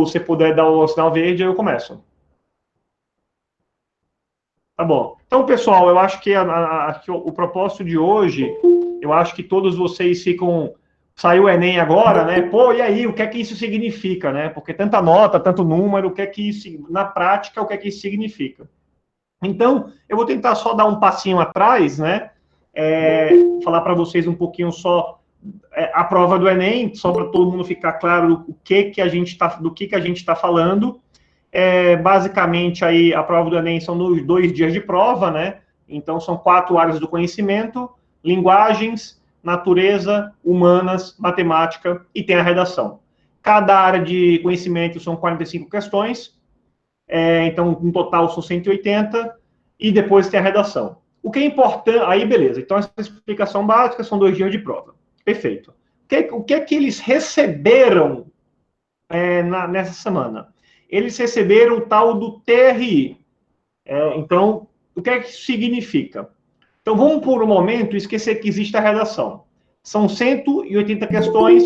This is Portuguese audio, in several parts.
você puder dar o sinal verde, eu começo. Tá bom. Então, pessoal, eu acho que o propósito de hoje, eu acho que todos vocês ficam... Saiu o Enem agora, né? Pô, e aí, o que é que isso significa, né? Porque tanta nota, tanto número, o que é que isso... Na prática, o que é que isso significa? Então, eu vou tentar só dar um passinho atrás, né? Falar para vocês um pouquinho só a prova do Enem, só para todo mundo ficar claro do que a gente está falando. Basicamente, aí, a prova do Enem são 2 dias de prova, né? Então, são 4 áreas do conhecimento: linguagens, natureza, humanas, matemática, e tem a redação. Cada área de conhecimento são 45 questões, então, no total, são 180, e depois tem a redação. O que é importante... Aí, beleza. Então, essa explicação básica são 2 dias de prova. Perfeito. O que é que eles receberam nessa semana? Eles receberam o tal do TRI. Então, o que é que isso significa? Então, vamos por um momento esquecer que existe a redação. São 180 questões,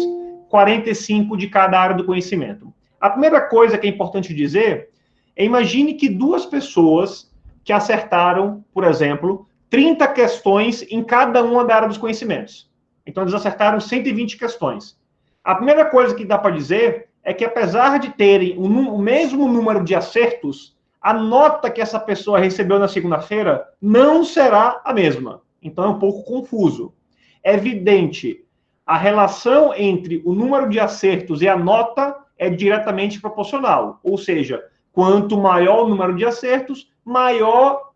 45 de cada área do conhecimento. A primeira coisa que é importante dizer imagine que 2 pessoas que acertaram, por exemplo, 30 questões em cada uma da área dos conhecimentos. Então, eles acertaram 120 questões. A primeira coisa que dá para dizer é que, apesar de terem o mesmo número de acertos, a nota que essa pessoa recebeu na segunda-feira não será a mesma. Então, é um pouco confuso. É evidente, a relação entre o número de acertos e a nota é diretamente proporcional. Ou seja, quanto maior o número de acertos, maior...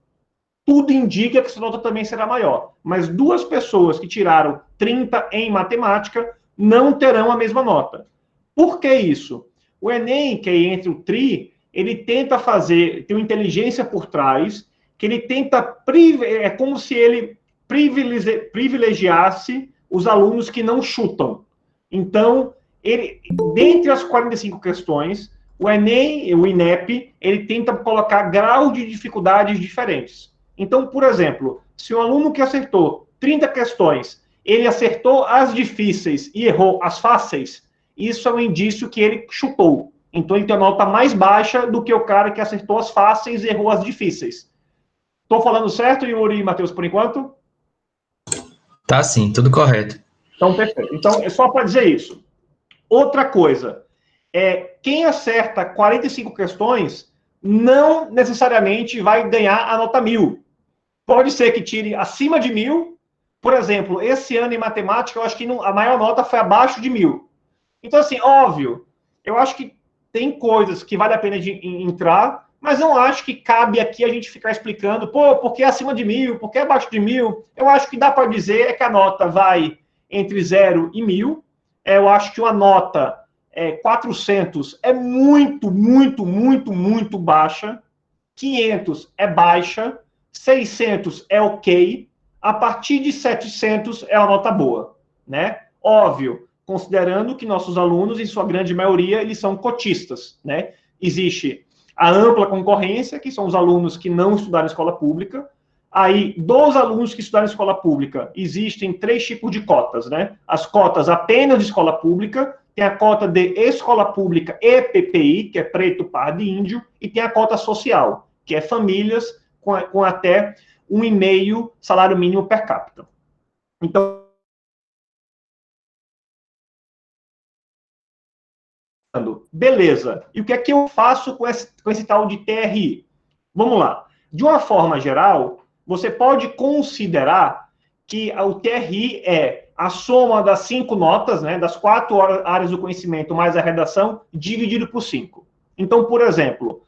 Tudo indica que essa nota também será maior. Mas 2 pessoas que tiraram 30 em matemática não terão a mesma nota. Por que isso? O Enem, que é entre o TRI, ele tenta fazer, tem uma inteligência por trás, que ele tenta... É como se ele privilegiasse os alunos que não chutam. Então, dentre as 45 questões, o Enem, o INEP, ele tenta colocar graus de dificuldades diferentes. Então, por exemplo, se um aluno que acertou 30 questões, ele acertou as difíceis e errou as fáceis, isso é um indício que ele chutou. Então, ele tem uma nota mais baixa do que o cara que acertou as fáceis e errou as difíceis. Estou falando certo, Yuri e Matheus, por enquanto? Tá sim, tudo correto. Então, perfeito. Então, é só para dizer isso. Outra coisa, quem acerta 45 questões não necessariamente vai ganhar a nota 1000. Pode ser que tire acima de 1000. Por exemplo, esse ano em matemática, eu acho que a maior nota foi abaixo de 1000. Então, assim, óbvio, eu acho que tem coisas que vale a pena de entrar, mas não acho que cabe aqui a gente ficar explicando, por que acima de 1000, por que abaixo de 1000. Eu acho que dá para dizer que a nota vai entre 0 e 1000. Eu acho que uma nota 400 é muito, muito, muito, muito baixa. 500 é baixa. 600 é ok. A partir de 700 é uma nota boa, né? Óbvio, considerando que nossos alunos, em sua grande maioria, eles são cotistas, né? Existe a ampla concorrência, que são os alunos que não estudaram em escola pública. Aí, dos alunos que estudaram em escola pública, existem 3 tipos de cotas, né? As cotas apenas de escola pública, tem a cota de escola pública e PPI, que é preto, pardo e índio, e tem a cota social, que é famílias com até 1,5 salário mínimo per capita. Então, beleza. E o que é que eu faço com esse tal de TRI? Vamos lá. De uma forma geral, você pode considerar que o TRI é a soma das 5 notas, né, das 4 áreas do conhecimento mais a redação, dividido por 5. Então, por exemplo,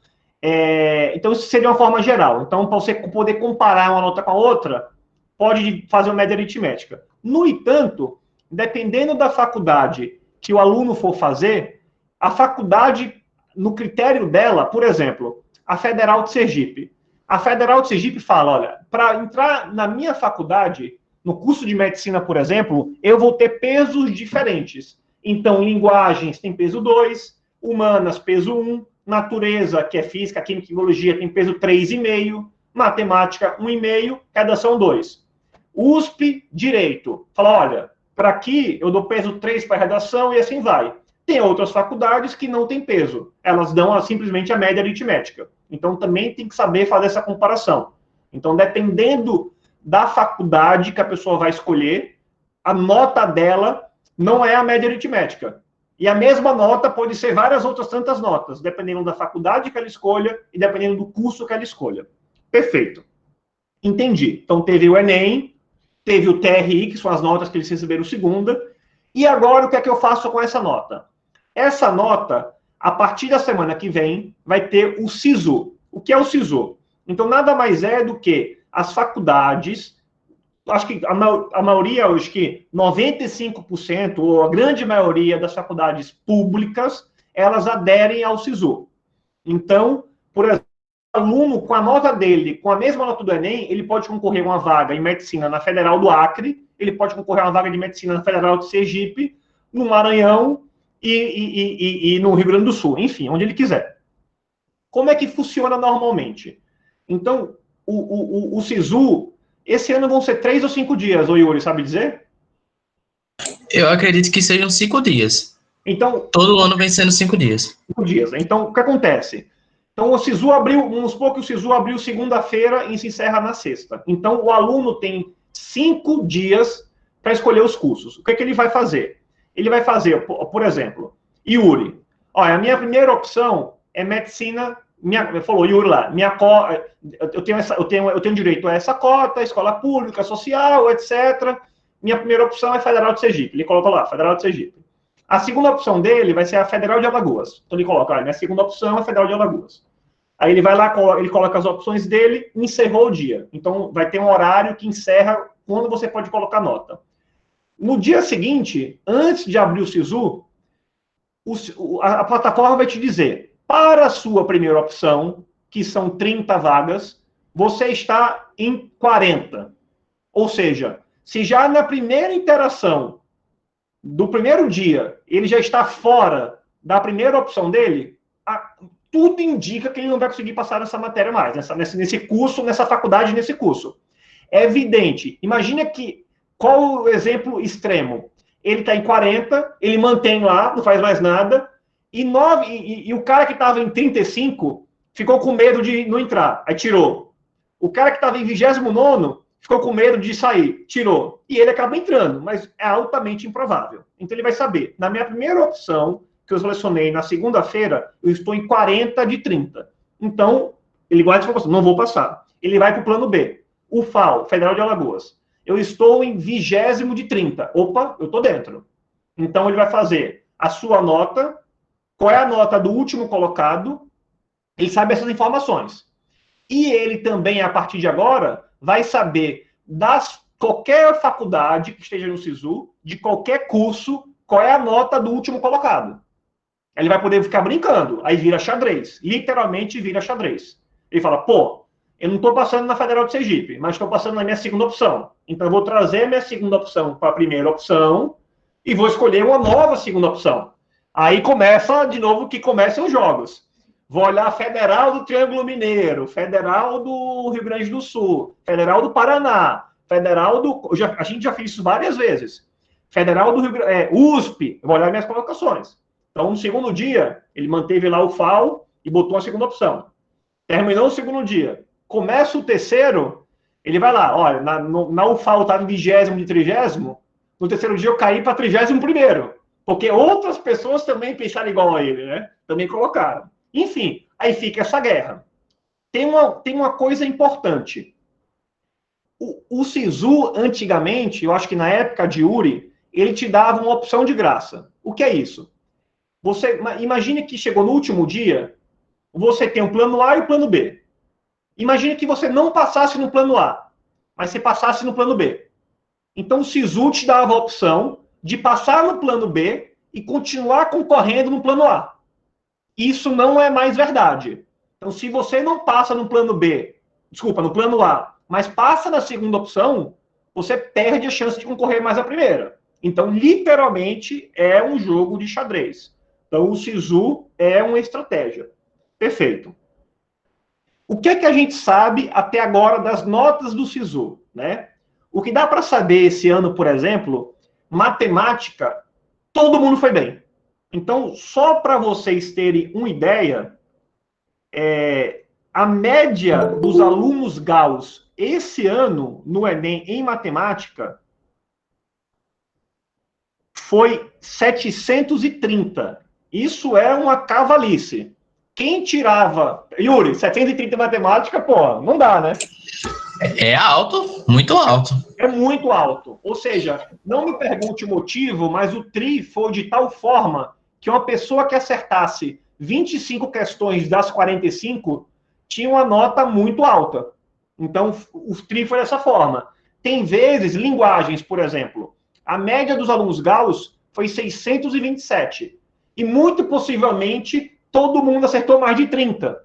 então isso seria uma forma geral. Então, para você poder comparar uma nota com a outra, pode fazer uma média aritmética. No entanto, dependendo da faculdade que o aluno for fazer, a faculdade, no critério dela, por exemplo, a Federal de Sergipe. A Federal de Sergipe fala, olha, para entrar na minha faculdade, no curso de medicina, por exemplo, eu vou ter pesos diferentes. Então, linguagens tem peso 2, humanas peso 1, natureza, que é física, química e biologia, tem peso 3,5, matemática 1,5, redação 2. USP, direito. Fala, olha, para aqui eu dou peso 3 para redação e assim vai. Tem outras faculdades que não têm peso. Elas dão simplesmente a média aritmética. Então, também tem que saber fazer essa comparação. Então, dependendo da faculdade que a pessoa vai escolher, a nota dela não é a média aritmética. E a mesma nota pode ser várias outras tantas notas, dependendo da faculdade que ela escolha e dependendo do curso que ela escolha. Perfeito. Entendi. Então, teve o Enem, teve o TRI, que são as notas que eles receberam segunda. E agora, o que é que eu faço com essa nota? Essa nota, a partir da semana que vem, vai ter o SISU. O que é o SISU? Então, nada mais é do que as faculdades, acho que a maioria, acho que 95%, ou a grande maioria das faculdades públicas, elas aderem ao SISU. Então, por exemplo, o aluno, com a nota dele, com a mesma nota do Enem, ele pode concorrer a uma vaga em medicina na Federal do Acre, ele pode concorrer a uma vaga de medicina na Federal de Sergipe, no Maranhão e no Rio Grande do Sul, enfim, onde ele quiser. Como é que funciona normalmente? Então, o SISU, esse ano vão ser 3 ou 5 dias, o Yuri, sabe dizer? Eu acredito que sejam 5 dias. Então, todo ano vem sendo 5 dias. 5 dias. Então, o que acontece? Então, o SISU abriu, vamos supor que o SISU abriu segunda-feira e se encerra na sexta. Então, o aluno tem 5 dias para escolher os cursos. O que é que ele vai fazer? Ele vai fazer, por exemplo, Yuri. Olha, a minha primeira opção é medicina. Falou, Yuri lá, eu tenho direito a essa cota, escola pública, social, etc. Minha primeira opção é Federal de Sergipe. Ele colocou lá, Federal de Sergipe. A segunda opção dele vai ser a Federal de Alagoas. Então ele coloca, olha, minha segunda opção é a Federal de Alagoas. Aí ele vai lá, ele coloca as opções dele, encerrou o dia. Então vai ter um horário que encerra quando você pode colocar nota. No dia seguinte, antes de abrir o SISU, a plataforma vai te dizer, para a sua primeira opção, que são 30 vagas, você está em 40. Ou seja, se já na primeira interação do primeiro dia ele já está fora da primeira opção dele, tudo indica que ele não vai conseguir passar nessa matéria mais, nesse curso, nessa faculdade, nesse curso. É evidente. Imagina que, qual o exemplo extremo? Ele está em 40, ele mantém lá, não faz mais nada, e o cara que estava em 35 ficou com medo de não entrar, aí tirou. O cara que estava em 29º ficou com medo de sair, tirou. E ele acaba entrando, mas é altamente improvável. Então ele vai saber, na minha primeira opção, que eu selecionei na segunda-feira, eu estou em 40 de 30. Então, ele guarda essa informação, não vou passar. Ele vai para o plano B. O FAO, Federal de Alagoas. Eu estou em 20º de 30. Opa, eu estou dentro. Então, ele vai fazer a sua nota, qual é a nota do último colocado, ele sabe essas informações. E ele também, a partir de agora, vai saber qualquer faculdade que esteja no SISU, de qualquer curso, qual é a nota do último colocado. Ele vai poder ficar brincando, aí vira xadrez, literalmente vira xadrez. Ele fala, pô, eu não estou passando na Federal de Sergipe, mas estou passando na minha segunda opção. Então eu vou trazer a minha segunda opção para a primeira opção e vou escolher uma nova segunda opção. Aí começa, de novo, que começam os jogos. Vou olhar Federal do Triângulo Mineiro, Federal do Rio Grande do Sul, Federal do Paraná, Federal do... a gente já fez isso várias vezes. Federal do USP, eu vou olhar minhas colocações. Então, no segundo dia, ele manteve lá o FAO e botou a segunda opção. Terminou o segundo dia. Começa o terceiro, ele vai lá, olha, na UFAO estava em 20º de 30º, no terceiro dia eu caí para 31º, porque outras pessoas também pensaram igual a ele, né? Também colocaram. Enfim, aí fica essa guerra. Tem uma coisa importante. O SISU, antigamente, eu acho que na época de Yuri, ele te dava uma opção de graça. O que é isso? Você imagine que chegou no último dia, você tem o plano A e o plano B. Imagine que você não passasse no plano A, mas você passasse no plano B. Então o SISU te dava a opção de passar no plano B e continuar concorrendo no plano A. Isso não é mais verdade. Então, se você não passa no plano B, no plano A, mas passa na segunda opção, você perde a chance de concorrer mais à primeira. Então, literalmente, é um jogo de xadrez. Então, o SISU é uma estratégia. Perfeito. O que é que a gente sabe até agora das notas do SISU, né? O que dá para saber esse ano, por exemplo, matemática, todo mundo foi bem. Então, só para vocês terem uma ideia, a média dos alunos Gauss esse ano no Enem em matemática foi 730. Isso é uma cavalice. Quem tirava... Yuri, 730 em matemática, pô, não dá, né? É alto, muito alto. É muito alto. Ou seja, não me pergunte o motivo, mas o TRI foi de tal forma que uma pessoa que acertasse 25 questões das 45 tinha uma nota muito alta. Então, o TRI foi dessa forma. Tem vezes, linguagens, por exemplo, a média dos alunos Gauss foi 627. E muito possivelmente todo mundo acertou mais de 30.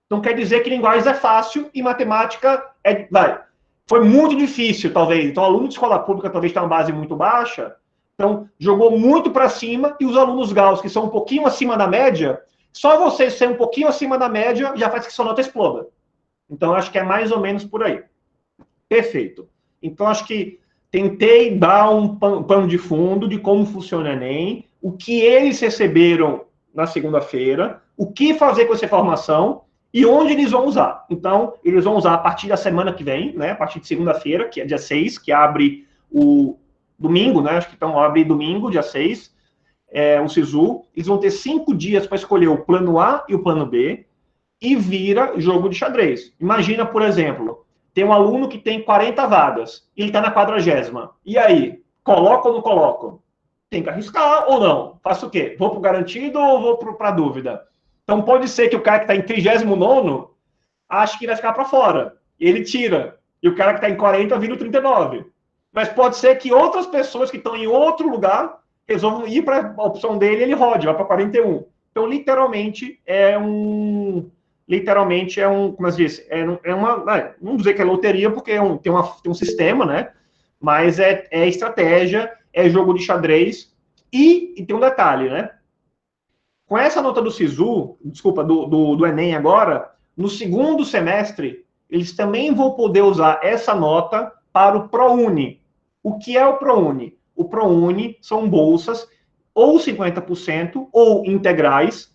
Não quer dizer que linguagens é fácil e matemática foi muito difícil, talvez. Então, aluno de escola pública talvez tenha uma base muito baixa. Então, jogou muito para cima e os alunos Gauss, que são um pouquinho acima da média, só você ser um pouquinho acima da média já faz que sua nota exploda. Então, acho que é mais ou menos por aí. Perfeito. Então, acho que tentei dar um pano de fundo de como funciona o Enem, o que eles receberam na segunda-feira, o que fazer com essa informação e onde eles vão usar. Então, eles vão usar a partir da semana que vem, né, a partir de segunda-feira, que é dia 6, que abre o domingo, né, acho que então abre domingo, dia 6, o SISU. Eles vão ter 5 dias para escolher o plano A e o plano B, e vira jogo de xadrez. Imagina, por exemplo, tem um aluno que tem 40 vagas, e ele está na 40ª. E aí, coloco ou não coloco? Tem que arriscar ou não? Faço o quê? Vou para o garantido ou vou para a dúvida? Então, pode ser que o cara que está em 39º ache que vai ficar para fora. Ele tira. E o cara que está em 40 vira o 39. Mas pode ser que outras pessoas que estão em outro lugar resolvam ir para a opção dele e ele rode, vai para 41. Então, literalmente, como eu disse, não vou dizer que é loteria, porque tem um sistema, né? Mas é estratégia, é jogo de xadrez, e tem um detalhe, né? Com essa nota do SISU, desculpa, do Enem agora, no segundo semestre, eles também vão poder usar essa nota para o ProUni. O que é o ProUni? O ProUni são bolsas ou 50% ou integrais,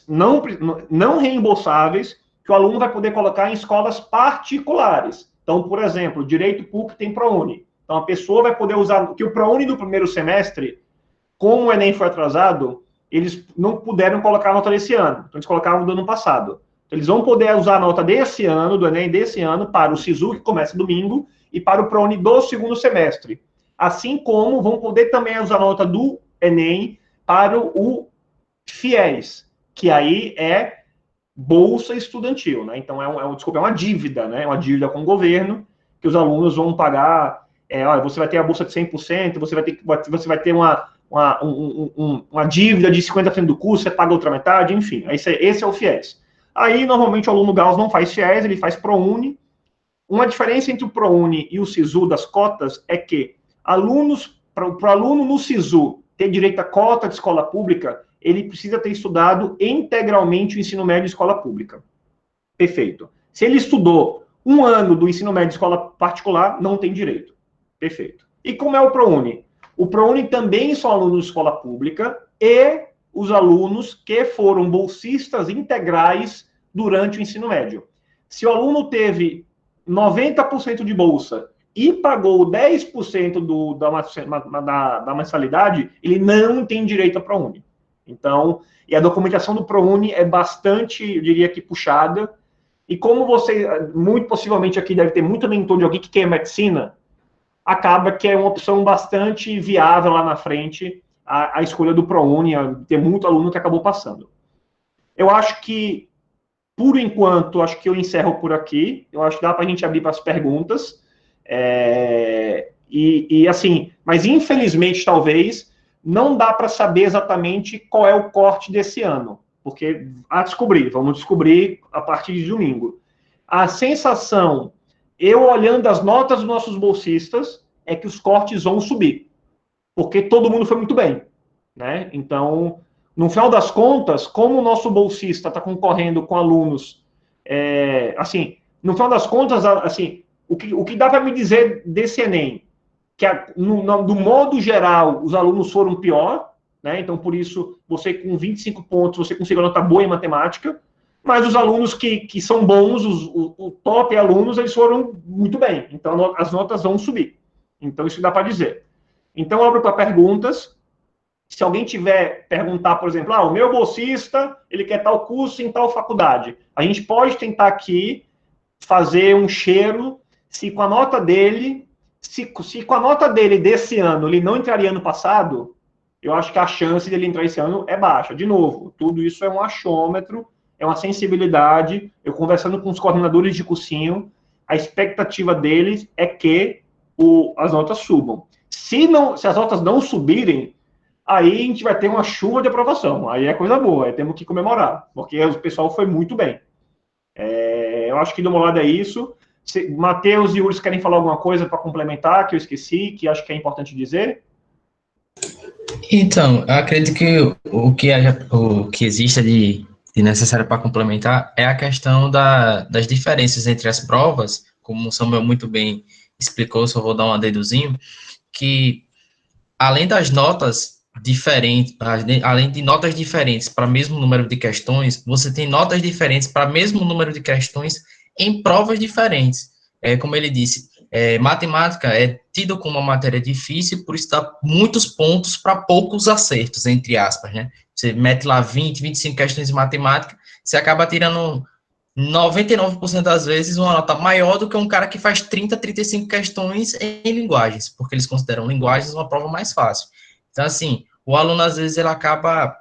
não reembolsáveis, que o aluno vai poder colocar em escolas particulares. Então, por exemplo, Direito Público tem ProUni. Então, a pessoa vai poder usar, que o ProUni do primeiro semestre, como o Enem foi atrasado, eles não puderam colocar a nota desse ano. Então, eles colocaram do ano passado. Então, eles vão poder usar a nota desse ano, do Enem desse ano, para o SISU, que começa domingo, e para o ProUni do segundo semestre. Assim como vão poder também usar a nota do Enem para o FIES, que aí é bolsa estudantil, né? Então, é uma dívida, né? É uma dívida com o governo, que os alunos vão pagar, você vai ter a bolsa de 100%, você vai ter uma dívida de 50% do curso, você paga outra metade, enfim, esse é o FIES. Aí, normalmente, o aluno Gauss não faz FIES, ele faz ProUni. Uma diferença entre o ProUni e o SISU das cotas é que para o aluno no SISU ter direito à cota de escola pública, ele precisa ter estudado integralmente o ensino médio de escola pública. Perfeito. Se ele estudou um ano do ensino médio de escola particular, não tem direito. Perfeito. E como é o ProUni? O ProUni também são alunos de escola pública e os alunos que foram bolsistas integrais durante o ensino médio. Se o aluno teve 90% de bolsa e pagou 10% da mensalidade, ele não tem direito a ProUni. Então, e a documentação do ProUni é bastante, eu diria que puxada, e como você, muito possivelmente aqui deve ter muito mentor de alguém que quer medicina, acaba que é uma opção bastante viável lá na frente, a escolha do ProUni, ter muito aluno que acabou passando. Eu acho que, por enquanto, acho que eu encerro por aqui, eu acho que dá para a gente abrir para as perguntas, assim, mas infelizmente, talvez, não dá para saber exatamente qual é o corte desse ano, porque vamos descobrir a partir de domingo. A sensação, eu olhando as notas dos nossos bolsistas, é que os cortes vão subir, porque todo mundo foi muito bem, né? Então, no final das contas, como o nosso bolsista está concorrendo com alunos, assim, no final das contas, assim, o que dá para me dizer desse Enem, que do modo geral, os alunos foram pior, né? Então, por isso, você com 25 pontos, você conseguiu uma nota boa em matemática, mas os alunos que são bons, o top alunos, eles foram muito bem. Então, as notas vão subir. Então, isso dá para dizer. Então, eu abro para perguntas. Se alguém tiver perguntar, por exemplo, o meu bolsista, ele quer tal curso em tal faculdade. A gente pode tentar aqui fazer um cheiro, se com a nota dele, se com a nota dele desse ano ele não entraria ano passado, eu acho que a chance dele entrar esse ano é baixa. De novo, tudo isso é um achômetro, é uma sensibilidade. Eu conversando com os coordenadores de cursinho, a expectativa deles é que as notas subam. Se as notas não subirem, aí a gente vai ter uma chuva de aprovação. Aí é coisa boa, aí temos que comemorar, porque o pessoal foi muito bem. Eu acho que do meu lado é isso. Matheus e Urs querem falar alguma coisa para complementar, que eu esqueci, que acho que é importante dizer? Então, eu acredito que o que existe de necessário para complementar é a questão das diferenças entre as provas, como o Samuel muito bem explicou, só vou dar um deduzinho, que além das notas diferentes, além de notas diferentes para o mesmo número de questões, você tem notas diferentes para o mesmo número de questões em provas diferentes. Como ele disse, matemática é tido como uma matéria difícil, por isso dá muitos pontos para poucos acertos, entre aspas, né? Você mete lá 20, 25 questões de matemática, você acaba tirando 99% das vezes uma nota maior do que um cara que faz 30, 35 questões em linguagens, porque eles consideram linguagens uma prova mais fácil. Então, assim, o aluno, às vezes, ele acaba,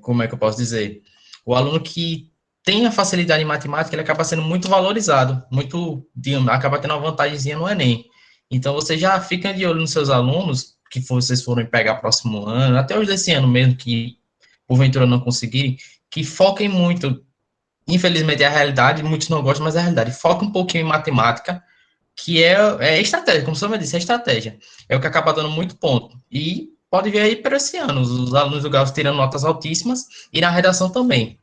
como é que eu posso dizer? O aluno que tem a facilidade em matemática, ele acaba sendo muito valorizado, acaba tendo uma vantagemzinha no Enem. Então, você já fica de olho nos seus alunos, que vocês forem pegar próximo ano, até os desse ano mesmo, que porventura não conseguirem, que foquem muito. Infelizmente é a realidade, muitos não gostam, mas é a realidade. Foca um pouquinho em matemática, que é estratégia, como o senhor disse, é estratégia. É o que acaba dando muito ponto. E pode ver aí para esse ano, os alunos do Gauss tirando notas altíssimas e na redação também.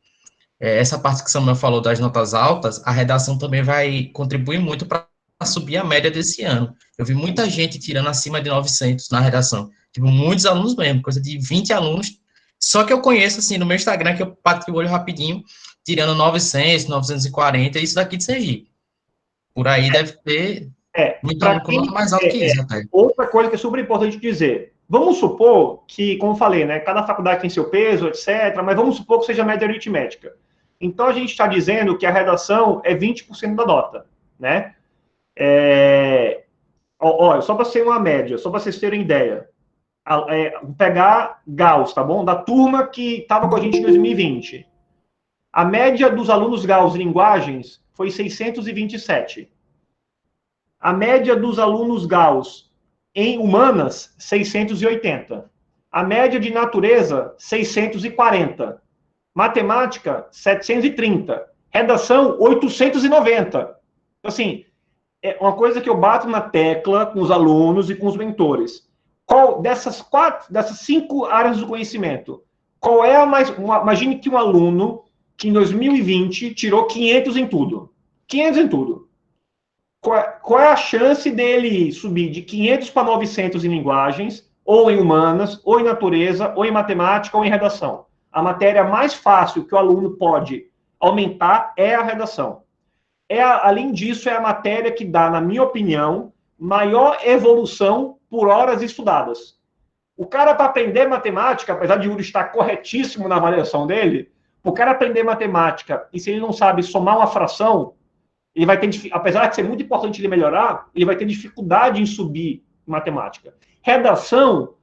Essa parte que o Samuel falou das notas altas, a redação também vai contribuir muito para subir a média desse ano. Eu vi muita gente tirando acima de 900 na redação. Tipo, muitos alunos mesmo, coisa de 20 alunos. Só que eu conheço, assim, no meu Instagram, que eu bato o olho rapidinho, tirando 900, 940, isso daqui de Sergipe. Por aí deve ter muito aluno com nota mais alta que isso, até. Outra coisa que é super importante dizer. Vamos supor que, como eu falei, né, cada faculdade tem seu peso, etc., mas vamos supor que seja média aritmética. Então, a gente está dizendo que a redação é 20% da nota, né? Só para ser uma média, só para vocês terem ideia. Pegar Gauss, tá bom? Da turma que estava com a gente em 2020. A média dos alunos Gauss em linguagens foi 627. A média dos alunos Gauss em humanas, 680. A média de natureza, 640. Matemática, 730. Redação, 890. Então, assim, é uma coisa que eu bato na tecla com os alunos e com os mentores. Qual dessas 5 áreas do conhecimento, qual é a mais... imagine que um aluno que em 2020 tirou 500 em tudo. 500 em tudo. Qual é a chance dele subir de 500 para 900 em linguagens, ou em humanas, ou em natureza, ou em matemática, ou em redação? A matéria mais fácil que o aluno pode aumentar é a redação. Além disso, é a matéria que dá, na minha opinião, maior evolução por horas estudadas. O cara, para aprender matemática, apesar de Yuri estar corretíssimo na avaliação dele, o cara aprender matemática, e se ele não sabe somar uma fração, ele vai ter, apesar de ser muito importante ele melhorar, ele vai ter dificuldade em subir em matemática. Redação,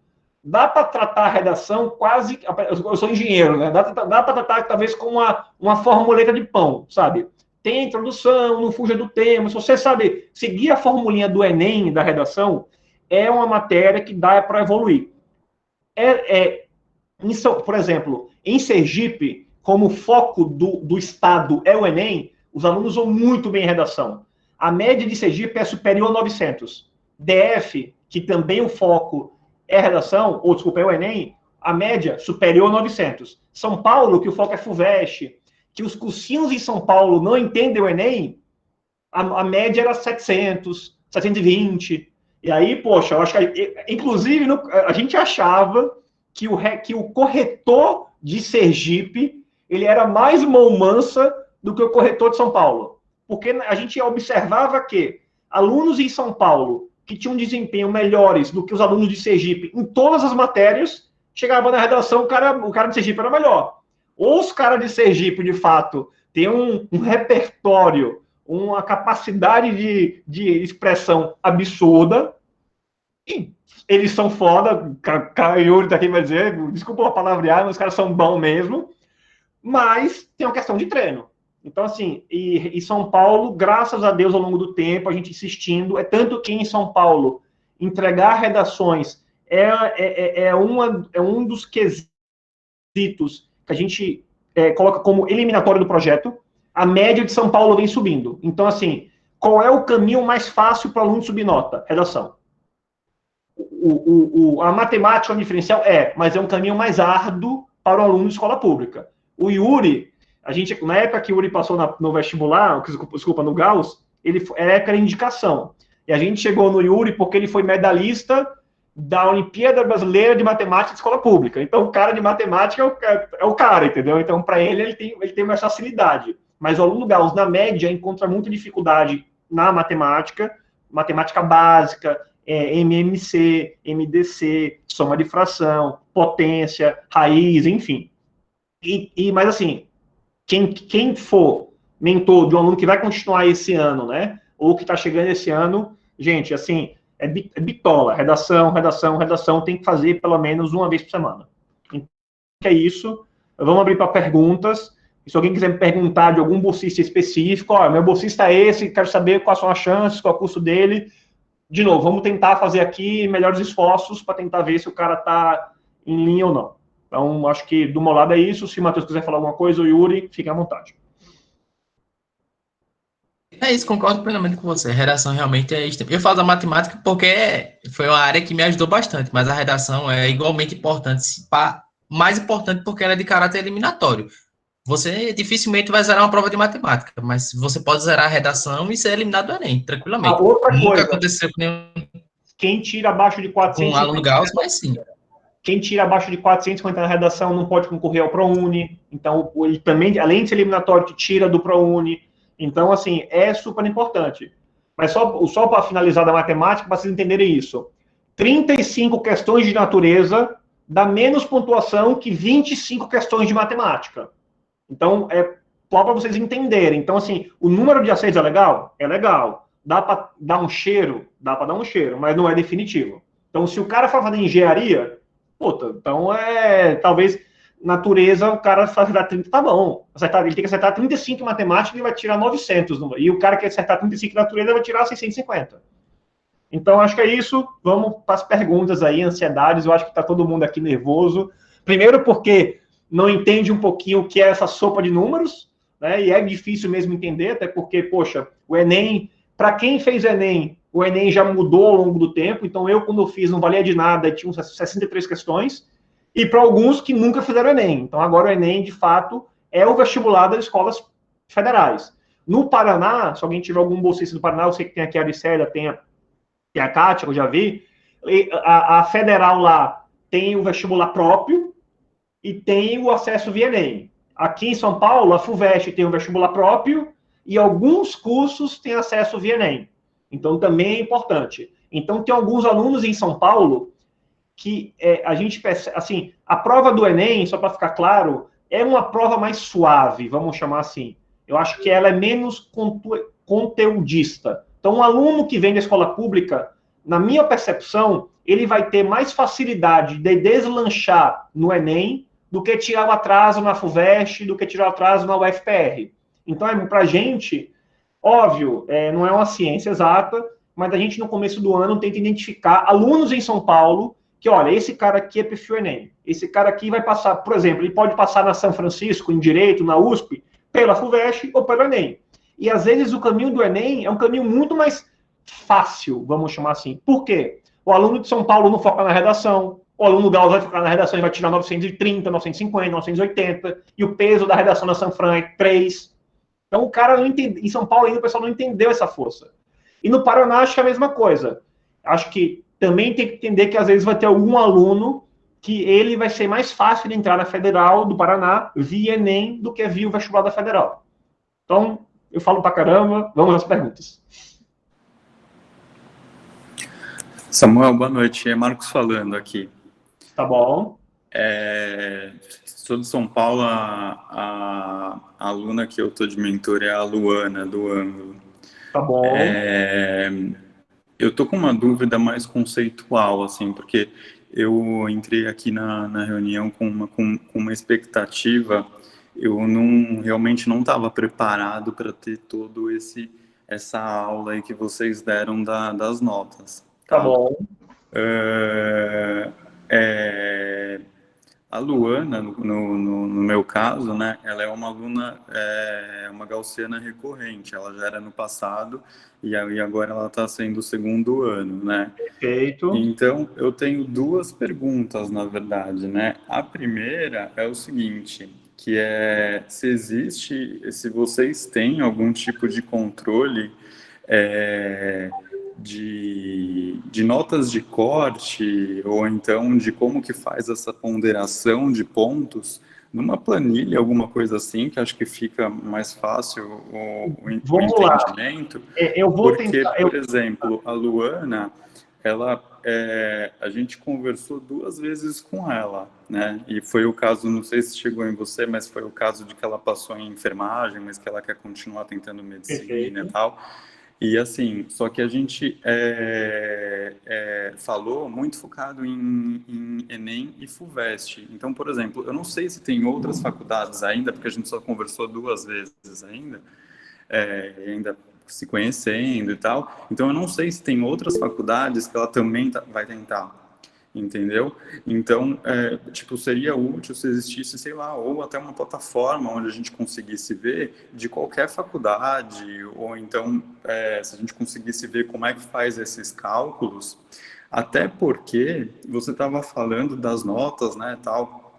dá para tratar a redação quase... Eu sou engenheiro, né? Dá para tratar talvez com uma formuleta de pão, sabe? Tem a introdução, não fuja do tema. Se você sabe seguir a formulinha do Enem, da redação, é uma matéria que dá para evoluir. Por exemplo, em Sergipe, como o foco do Estado é o Enem, os alunos vão muito bem em redação. A média de Sergipe é superior a 900. DF, que também o foco é redação, ou desculpa, é o Enem, a média superior a 900. São Paulo, que o foco é FUVEST, que os cursinhos em São Paulo não entendem o Enem, a média era 700, 720. E aí, poxa, eu acho que, inclusive, a gente achava que o corretor de Sergipe ele era mais mão mansa do que o corretor de São Paulo. Porque a gente observava que alunos em São Paulo que tinham um desempenho melhores do que os alunos de Sergipe em todas as matérias, chegava na redação, o cara de Sergipe era melhor. Ou os caras de Sergipe, de fato, têm um repertório, uma capacidade de expressão absurda, e eles são foda, o Yuri tá aqui vai dizer, desculpa a palavrear, mas os caras são bons mesmo, mas tem uma questão de treino. Então, assim, e São Paulo, graças a Deus, ao longo do tempo, a gente insistindo, é tanto que em São Paulo, entregar redações é um dos quesitos que a gente coloca como eliminatório do projeto. A média de São Paulo vem subindo. Então, assim, qual é o caminho mais fácil para o aluno subir nota? Redação. A matemática, o diferencial mas é um caminho mais árduo para o aluno de escola pública. O Yuri, na época que o Yuri passou no vestibular, desculpa, no Gauss, era indicação. E a gente chegou no Yuri porque ele foi medalhista da Olimpíada Brasileira de Matemática de Escola Pública. Então, o cara de matemática é o cara, entendeu? Então, para ele tem mais facilidade. Mas o aluno Gauss, na média, encontra muita dificuldade na matemática básica, MMC, MDC, soma de fração, potência, raiz, enfim. Mas, assim, quem for mentor de um aluno que vai continuar esse ano, né, ou que está chegando esse ano, gente, assim, é bitola, redação, tem que fazer pelo menos uma vez por semana. Então, é isso. Vamos abrir para perguntas. Se alguém quiser me perguntar de algum bolsista específico, meu bolsista é esse, quero saber quais são as chances, qual é o curso dele. De novo, vamos tentar fazer aqui melhores esforços para tentar ver se o cara está em linha ou não. Então, acho que do meu lado é isso. Se o Matheus quiser falar alguma coisa, o Yuri, fique à vontade. É isso, concordo plenamente com você. A redação realmente é isso. Eu falo da matemática porque foi uma área que me ajudou bastante, mas a redação é igualmente importante, mais importante porque ela é de caráter eliminatório. Você dificilmente vai zerar uma prova de matemática, mas você pode zerar a redação e ser eliminado do Enem, tranquilamente. Outra Nunca coisa, aconteceu com nenhum... Quem tira abaixo de 400... Com aluno Gauss, mas sim. Quem tira abaixo de 450 na redação não pode concorrer ao ProUni. Então, ele também, além de ser eliminatório, te tira do ProUni. Então, assim, é super importante. Mas só para finalizar da matemática, para vocês entenderem isso. 35 questões de natureza dá menos pontuação que 25 questões de matemática. Então, só para vocês entenderem. Então, assim, o número de acertos é legal? É legal. Dá para dar um cheiro? Dá para dar um cheiro, mas não é definitivo. Então, se o cara for fazer engenharia, então talvez natureza, o cara acertar 30, tá bom. Ele tem que acertar 35 em matemática e vai tirar 900. E o cara que acertar 35 em natureza vai tirar 650. Então, acho que é isso. Vamos para as perguntas aí, ansiedades. Eu acho que está todo mundo aqui nervoso. Primeiro porque não entende um pouquinho o que é essa sopa de números, né? E é difícil mesmo entender, até porque, poxa, o Enem, para quem fez o Enem já mudou ao longo do tempo, então quando eu fiz, não valia de nada, tinha uns 63 questões, e para alguns que nunca fizeram Enem. Então, agora o Enem, de fato, é o vestibular das escolas federais. No Paraná, se alguém tiver algum bolsista do Paraná, eu sei que tem aqui a Aricélia, tem a Kátia, eu já vi, a federal lá tem o vestibular próprio e tem o acesso via Enem. Aqui em São Paulo, a FUVEST tem o vestibular próprio e alguns cursos têm acesso via Enem. Então, também é importante. Então, tem alguns alunos em São Paulo que a gente percebe, assim, a prova do Enem, só para ficar claro, é uma prova mais suave, vamos chamar assim. Eu acho que ela é menos conteudista. Então, um aluno que vem da escola pública, na minha percepção, ele vai ter mais facilidade de deslanchar no Enem do que tirar o atraso na FUVEST, do que tirar o atraso na UFPR. Então, para a gente, óbvio, não é uma ciência exata, mas a gente, no começo do ano, tenta identificar alunos em São Paulo que, olha, esse cara aqui é perfil Enem. Esse cara aqui vai passar, por exemplo, ele pode passar na São Francisco, em Direito, na USP, pela FUVEST ou pelo Enem. E, às vezes, o caminho do Enem é um caminho muito mais fácil, vamos chamar assim. Por quê? O aluno de São Paulo não foca na redação, o aluno Gauss vai focar na redação e vai tirar 930, 950, 980, e o peso da redação da Sanfran é 3. Então, o cara não entende. Em São Paulo ainda o pessoal não entendeu essa força. E no Paraná, acho que é a mesma coisa. Acho que também tem que entender que, às vezes, vai ter algum aluno que ele vai ser mais fácil de entrar na Federal do Paraná via Enem do que via o vestibular da Federal. Então, eu falo pra caramba, vamos às perguntas. Samuel, boa noite. É Marcos falando aqui. Tá bom. Sou de São Paulo, a aluna que eu tô de mentor é a Luana, do Ângulo. Tá bom. Eu tô com uma dúvida mais conceitual, assim, porque eu entrei aqui na reunião com uma expectativa, eu realmente não estava preparado para ter todo essa aula aí que vocês deram das notas. Tá bom. A Luana, no meu caso, né, ela é uma aluna, uma gaussiana recorrente, ela já era no passado e agora ela está sendo o segundo ano, né? Perfeito. Então, eu tenho duas perguntas, na verdade, né? A primeira é o seguinte, que é se vocês têm algum tipo de controle de notas de corte, ou então de como que faz essa ponderação de pontos, numa planilha, alguma coisa assim, que acho que fica mais fácil o entendimento. Eu vou porque, tentar. por exemplo, a Luana, a gente conversou 2 vezes com ela, né? E foi o caso, não sei se chegou em você, mas foi o caso de que ela passou em enfermagem, mas que ela quer continuar tentando medicina. Perfeito. E tal. E assim, só que a gente falou muito focado em Enem e FUVEST. Então, por exemplo, eu não sei se tem outras faculdades ainda, porque a gente só conversou 2 vezes ainda, ainda se conhecendo e tal. Então, eu não sei se tem outras faculdades que ela também vai tentar. Entendeu? Então, seria útil se existisse, sei lá, ou até uma plataforma onde a gente conseguisse ver de qualquer faculdade, ou então, se a gente conseguisse ver como é que faz esses cálculos, até porque você estava falando das notas, né, tal.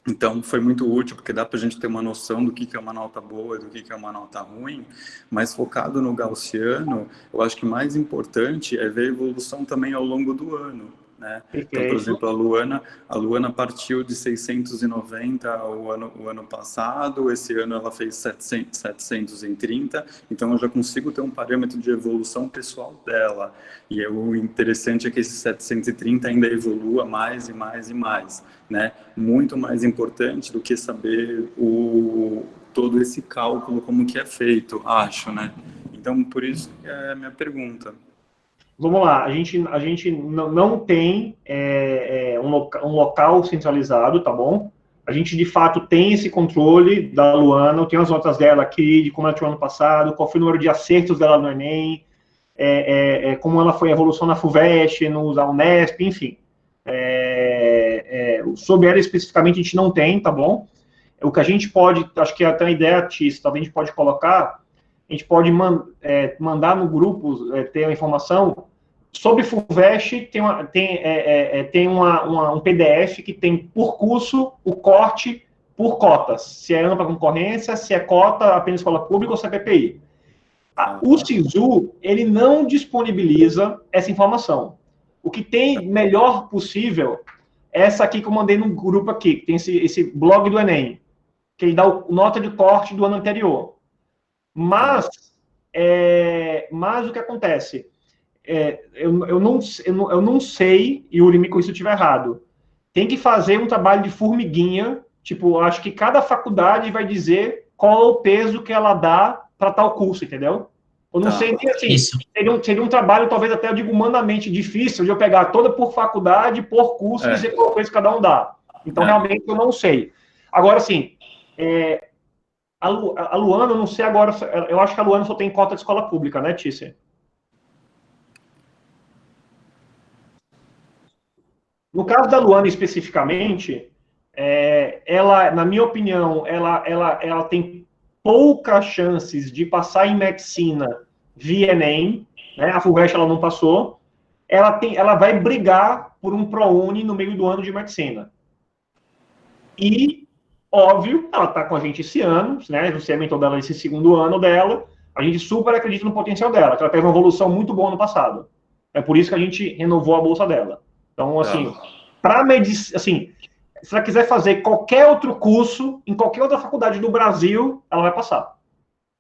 Então, foi muito útil, porque dá para a gente ter uma noção do que é uma nota boa e do que é uma nota ruim, mas focado no gaussiano, eu acho que mais importante é ver a evolução também ao longo do ano. Né? Então, por exemplo, a Luana partiu de 690 o ano passado, esse ano ela fez 730, então eu já consigo ter um parâmetro de evolução pessoal dela. E o interessante é que esse 730 ainda evolua mais e mais e mais. Né? Muito mais importante do que saber todo esse cálculo, como que é feito, acho. Né? Então, por isso que é a minha pergunta. Vamos lá, a gente não tem um local centralizado, tá bom? A gente, de fato, tem esse controle da Luana, eu tenho as notas dela aqui, de como ela tinha ano passado, qual foi o número de acertos dela no Enem, como ela foi a evolução na FUVEST, no Unesp, enfim. Sobre ela especificamente a gente não tem, tá bom? O que a gente pode, acho que até a ideia, Tis, talvez a gente pode colocar, a gente pode mandar no grupo, ter a informação sobre FUVEST, tem um PDF que tem por curso o corte por cotas, se é ampla concorrência, se é cota apenas escola pública ou se é PPI. O SISU, ele não disponibiliza essa informação. O que tem melhor possível é essa aqui que eu mandei no grupo aqui, que tem esse blog do Enem, que ele dá nota de corte do ano anterior. Mas o que acontece? Eu não sei, e o Yuri me corrija se eu estiver errado, tem que fazer um trabalho de formiguinha, tipo, acho que cada faculdade vai dizer qual é o peso que ela dá para tal curso, entendeu? Eu não sei nem assim, seria um trabalho, talvez até, eu digo, humanamente difícil, de eu pegar toda por faculdade, por curso, e dizer qual peso cada um dá. Então, realmente, eu não sei. Agora, assim, a Luana, eu não sei agora, eu acho que a Luana só tem cota de escola pública, né, Tícia? No caso da Luana especificamente, ela, na minha opinião, ela tem poucas chances de passar em medicina via Enem, né? A FUVEST ela não passou. Ela vai brigar por um ProUni no meio do ano de medicina. E, óbvio, ela está com a gente esse ano, né? Você é mentor dela nesse segundo ano dela. A gente super acredita no potencial dela, que ela teve uma evolução muito boa no passado. É por isso que a gente renovou a bolsa dela. Então, assim, para medicina, assim, se ela quiser fazer qualquer outro curso, em qualquer outra faculdade do Brasil, ela vai passar.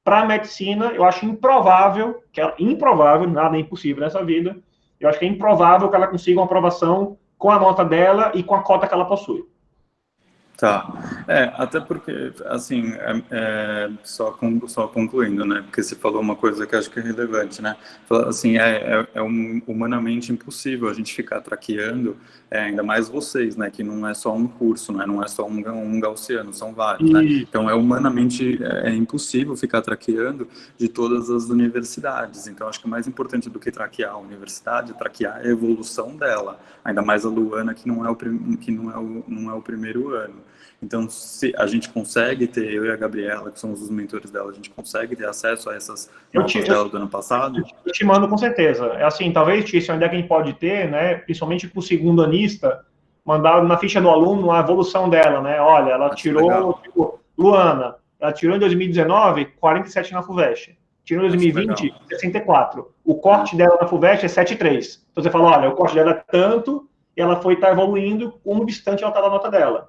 Para medicina, eu acho improvável, improvável, nada é impossível nessa vida, eu acho que é improvável que ela consiga uma aprovação com a nota dela e com a cota que ela possui. Tá. Até porque, assim, só concluindo, né? Porque você falou uma coisa que eu acho que é relevante, né? Assim, humanamente impossível a gente ficar traqueando, ainda mais vocês, né? Que não é só um curso, né? Não é só um gaussiano, são vários, né? Então, humanamente impossível ficar traqueando de todas as universidades. Então, acho que o mais importante do que traquear a universidade é traquear a evolução dela. Ainda mais a Luana, que não é o primeiro ano. Então, se a gente consegue ter, eu e a Gabriela, que somos os mentores dela, a gente consegue ter acesso a essas notas dela do ano passado? Eu te mando com certeza. É assim, talvez, Tício, a ideia que a gente pode ter, né, principalmente para o segundo anista, mandar na ficha do aluno a evolução dela, né? Olha, ela tirou, tipo, Luana, ela tirou em 2019 47 na FUVEST. Tirou em 2020, 64. O corte dela na FUVEST é 7,3. Então você fala, olha, o corte dela é tanto, e ela tá evoluindo, como distante ela está da nota dela.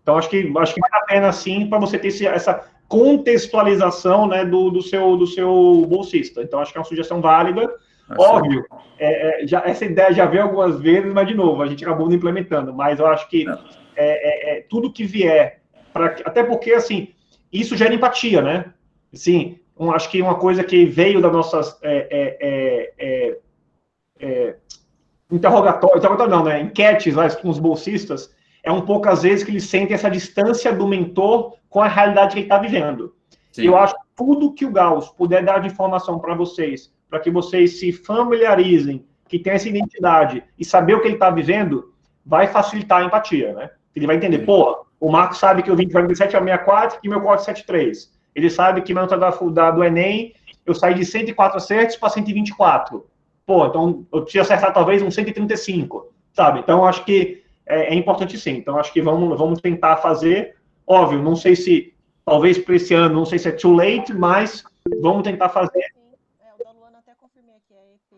Então, acho que vale a pena, sim, para você ter essa contextualização, né, do seu bolsista. Então, acho que é uma sugestão válida. Óbvio, essa ideia já veio algumas vezes, mas, de novo, a gente acabou não implementando. Mas eu acho que tudo que vier, até porque, assim, isso gera empatia, né? Assim, acho que uma coisa que veio das nossas interrogatório não, né? Enquetes lá com os bolsistas, é um pouco, às vezes, que eles sentem essa distância do mentor com a realidade que ele está vivendo. Sim. Eu acho que tudo que o Gauss puder dar de informação para vocês, para que vocês se familiarizem, que tem essa identidade e saber o que ele está vivendo, vai facilitar a empatia, né? Ele vai entender, pô, o Marcos sabe que eu vim de 47 a 64 e meu corte é 7,3. Ele sabe que minha nota do Enem, eu saí de 104 acertos para 124. Pô, então eu preciso acertar talvez um 135, sabe? Então, acho que é importante sim. Então, acho que vamos tentar fazer. Óbvio, não sei se, talvez para esse ano, não sei se é too late, mas vamos tentar fazer. O da Luana até confirmei aqui, a EP,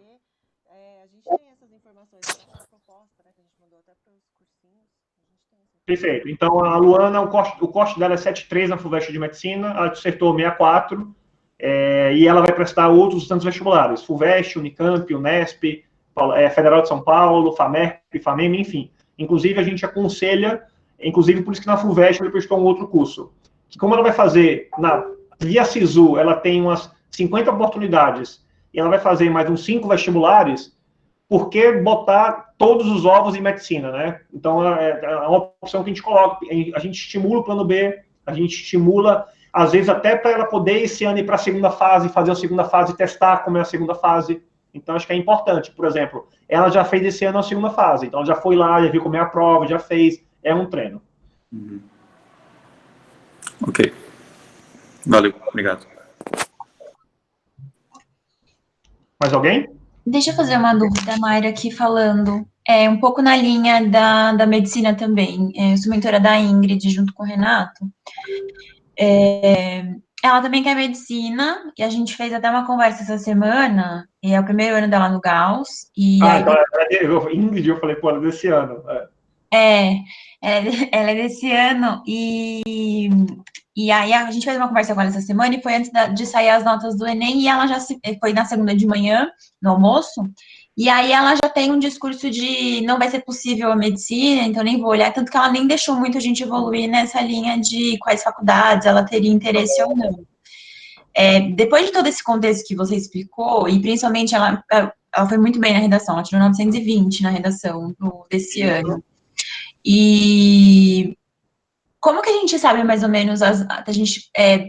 a gente tem essas informações, a proposta, né, que a gente mandou até para os cursinhos, a gente tem essa. Perfeito. Então, a Luana, o corte dela é 7,3 na FUVEST de Medicina, ela acertou 64, e ela vai prestar outros tantos vestibulares, FUVEST, Unicamp, Unesp, Federal de São Paulo, FAMERP, FAMEM, enfim. Inclusive, a gente aconselha, inclusive por isso que na FUVEST ele prestou um outro curso, que como ela vai fazer, via SISU, ela tem umas 50 oportunidades, e ela vai fazer mais uns 5 vestibulares, por que botar todos os ovos em medicina, né? Então, é uma opção que a gente coloca, a gente estimula o plano B, a gente estimula, às vezes, até para ela poder, esse ano, ir para a segunda fase, fazer a segunda fase, testar como é a segunda fase. Então, acho que é importante. Por exemplo, ela já fez esse ano a segunda fase. Então, ela já foi lá, já viu como é a prova, já fez. É um treino. Uhum. Ok. Valeu. Obrigado. Mais alguém? Deixa eu fazer uma dúvida, Mayra, aqui falando. Um pouco na linha da medicina também. Eu sou mentora da Ingrid, junto com o Renato. Ela também quer medicina, e a gente fez até uma conversa essa semana, e é o primeiro ano dela no Gauss. Então, Ingrid, eu falei, pô, ela é desse ano. Ela é desse ano, e aí a gente fez uma conversa com ela essa semana, e foi antes de sair as notas do Enem, e ela foi na segunda de manhã, no almoço, e aí ela já tem um discurso de não vai ser possível a medicina, então nem vou olhar, tanto que ela nem deixou muito a gente evoluir nessa linha de quais faculdades ela teria interesse ou não. Depois de todo esse contexto que você explicou, e principalmente ela foi muito bem na redação, ela tirou 920 na redação desse ano. E como que a gente sabe mais ou menos,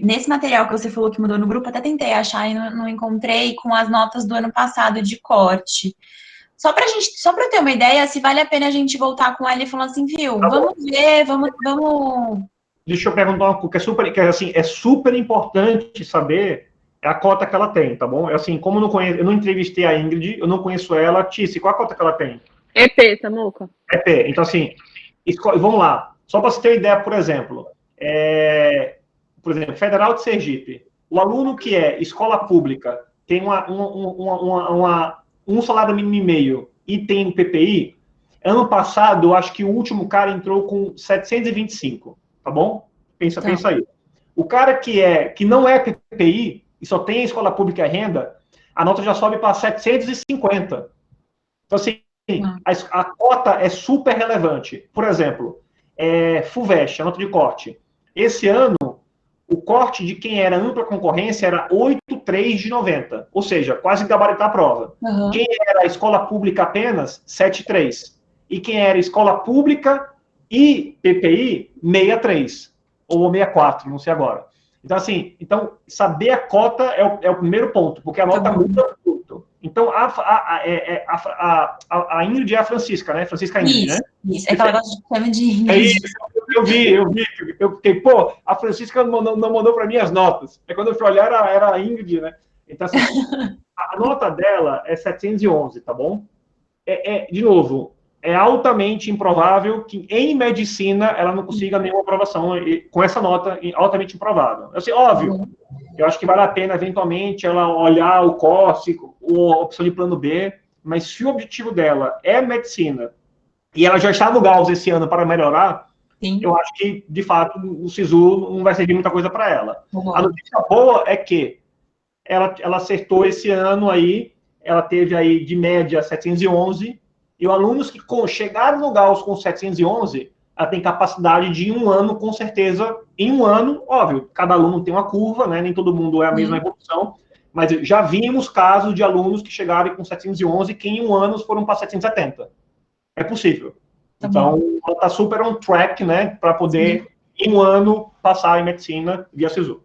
nesse material que você falou que mudou no grupo, até tentei achar e não encontrei, com as notas do ano passado de corte. Só para eu ter uma ideia, se vale a pena a gente voltar com ela e falar assim, viu, vamos ver, vamos... Deixa eu perguntar uma coisa, é super importante saber a cota que ela tem, tá bom? Assim, como eu não entrevistei a Ingrid, eu não conheço ela, Tícia, qual a cota que ela tem? EP, Samuca. EP, então assim, vamos lá. Só para você ter uma ideia, por exemplo, Federal de Sergipe, o aluno que é escola pública tem um salário mínimo e meio e tem PPI, Ano passado, eu acho que o último cara entrou com 725, tá bom? Pensa aí. O cara que não é PPI e só tem escola pública e renda, a nota já sobe para 750. Então, assim, a cota é super relevante. Por exemplo, FUVEST, a nota de corte. Esse ano, o corte de quem era ampla concorrência era 8,3 de 90. Ou seja, quase gabaritar a prova. Uhum. Quem era escola pública apenas, 7,3. E quem era escola pública e PPI, 63. Ou 64, não sei agora. Então, assim, saber a cota é o primeiro ponto, porque a nota muda muito. Então, a Ingrid é a Francisca, né? Francisca Ingrid, né? Isso, é aquela negócio de chama de Ingrid. É isso, eu vi. Eu fiquei, pô, a Francisca não mandou para mim as notas. Aí quando eu fui olhar, era a Ingrid, né? Então, assim, a nota dela é 711, tá bom? De novo, é altamente improvável que em medicina ela não consiga nenhuma aprovação com essa nota, altamente improvável. Assim, óbvio, eu acho que vale a pena, eventualmente, ela olhar o CORSE, ou a opção de plano B, mas se o objetivo dela é medicina, e ela já está no Gauss esse ano para melhorar, sim, eu acho que, de fato, o SISU não vai servir muita coisa para ela. A notícia boa é que ela acertou esse ano aí, ela teve aí, de média, 711, e os alunos que chegaram no Gauss com 711, ela tem capacidade de, em um ano, com certeza, em um ano, óbvio, cada aluno tem uma curva, né, nem todo mundo é a mesma evolução, mas já vimos casos de alunos que chegaram com 711 que em um ano foram para 770. É possível. Então, ela está super on track, né, para poder, em um ano, passar em medicina via SISU.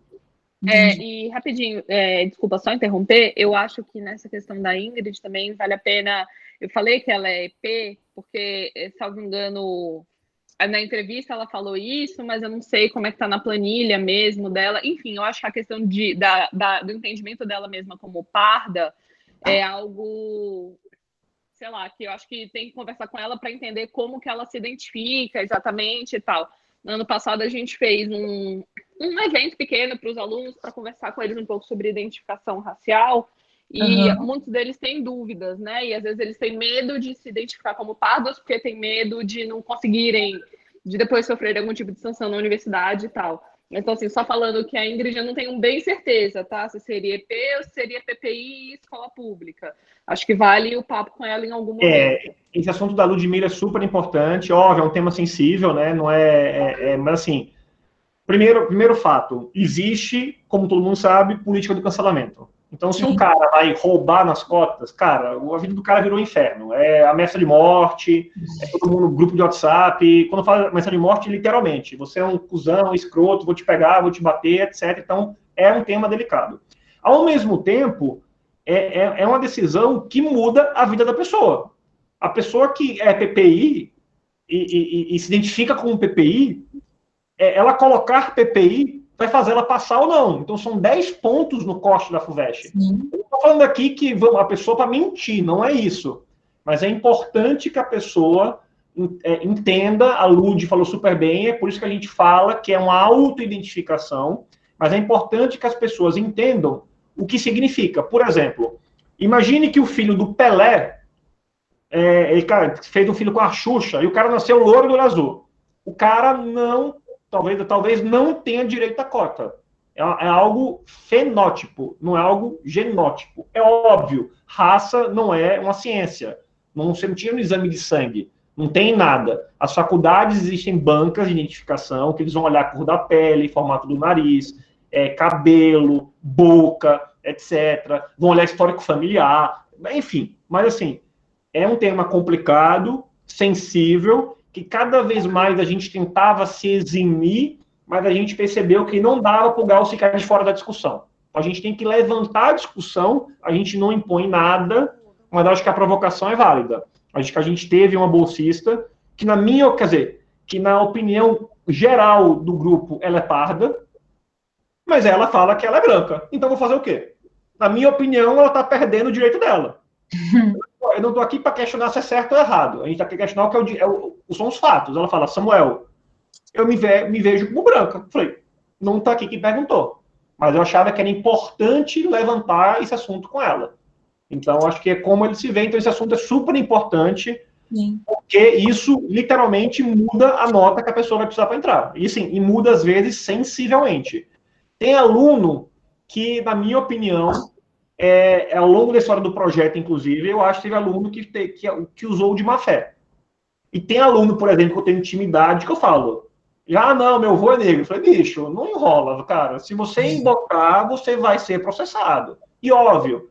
E rapidinho, desculpa só interromper, eu acho que nessa questão da Ingrid também vale a pena. Eu falei que ela é EP, porque, salvo engano, na entrevista ela falou isso, mas eu não sei como é que tá na planilha mesmo dela. Enfim, eu acho que a questão do entendimento dela mesma como parda é algo, sei lá, que eu acho que tem que conversar com ela para entender como que ela se identifica exatamente e tal. No ano passado a gente fez um evento pequeno para os alunos, para conversar com eles um pouco sobre identificação racial, e muitos deles têm dúvidas, né? E às vezes eles têm medo de se identificar como pardos, porque têm medo de não conseguirem, de depois sofrer algum tipo de sanção na universidade e tal. Então, assim, só falando que a Ingrid eu não tenho bem certeza, tá? Se seria EP ou se seria PPI e escola pública. Acho que vale o papo com ela em algum momento. Esse assunto da Ludmilla é super importante, óbvio, é um tema sensível, né? Não mas assim, primeiro fato, existe, como todo mundo sabe, política do cancelamento. Então, se um cara vai roubar nas cotas, cara, a vida do cara virou um inferno. É ameaça de morte, é todo mundo no grupo de WhatsApp. Quando fala ameaça de morte, literalmente, você é um cuzão, escroto, vou te pegar, vou te bater, etc. Então, é um tema delicado. Ao mesmo tempo, é uma decisão que muda a vida da pessoa. A pessoa que é PPI e se identifica como PPI, ela colocar PPI vai fazer ela passar ou não. Então, são 10 pontos no corte da FUVEST. Eu não estou falando aqui que a pessoa para mentir, não é isso. Mas é importante que a pessoa entenda, a Lud falou super bem, é por isso que a gente fala que é uma auto-identificação, mas é importante que as pessoas entendam o que significa. Por exemplo, imagine que o filho do Pelé, ele fez um filho com a Xuxa, e o cara nasceu loiro do olho azul. O cara não... Talvez não tenha direito à cota. É algo fenótipo, não é algo genótipo. É óbvio, raça não é uma ciência. Você não tira um exame de sangue, não tem nada. As faculdades existem bancas de identificação, que eles vão olhar a cor da pele, formato do nariz, cabelo, boca, etc. Vão olhar histórico familiar, enfim. Mas, assim, é um tema complicado, sensível, que cada vez mais a gente tentava se eximir, mas a gente percebeu que não dava para o Gauss ficar de fora da discussão. A gente tem que levantar a discussão, a gente não impõe nada, mas acho que a provocação é válida. Acho que a gente teve uma bolsista que, que na opinião geral do grupo, ela é parda, mas ela fala que ela é branca. Então, vou fazer o quê? Na minha opinião, ela está perdendo o direito dela. Eu não estou aqui para questionar se é certo ou errado. A gente está aqui para questionar o que são os fatos. Ela fala, Samuel, eu me vejo como branca. Eu falei, não está aqui quem perguntou. Mas eu achava que era importante levantar esse assunto com ela. Então, acho que é como ele se vê. Então, esse assunto é super importante. Sim. Porque isso literalmente muda a nota que a pessoa vai precisar para entrar. E sim, e muda às vezes sensivelmente. Tem aluno que, na minha opinião, ao longo da história do projeto, inclusive, eu acho que teve aluno que usou de má fé. E tem aluno, por exemplo, que eu tenho intimidade, que eu falo, não, meu avô é negro. Eu falei, bicho, não enrola, cara. Se você embocar, você vai ser processado. E óbvio,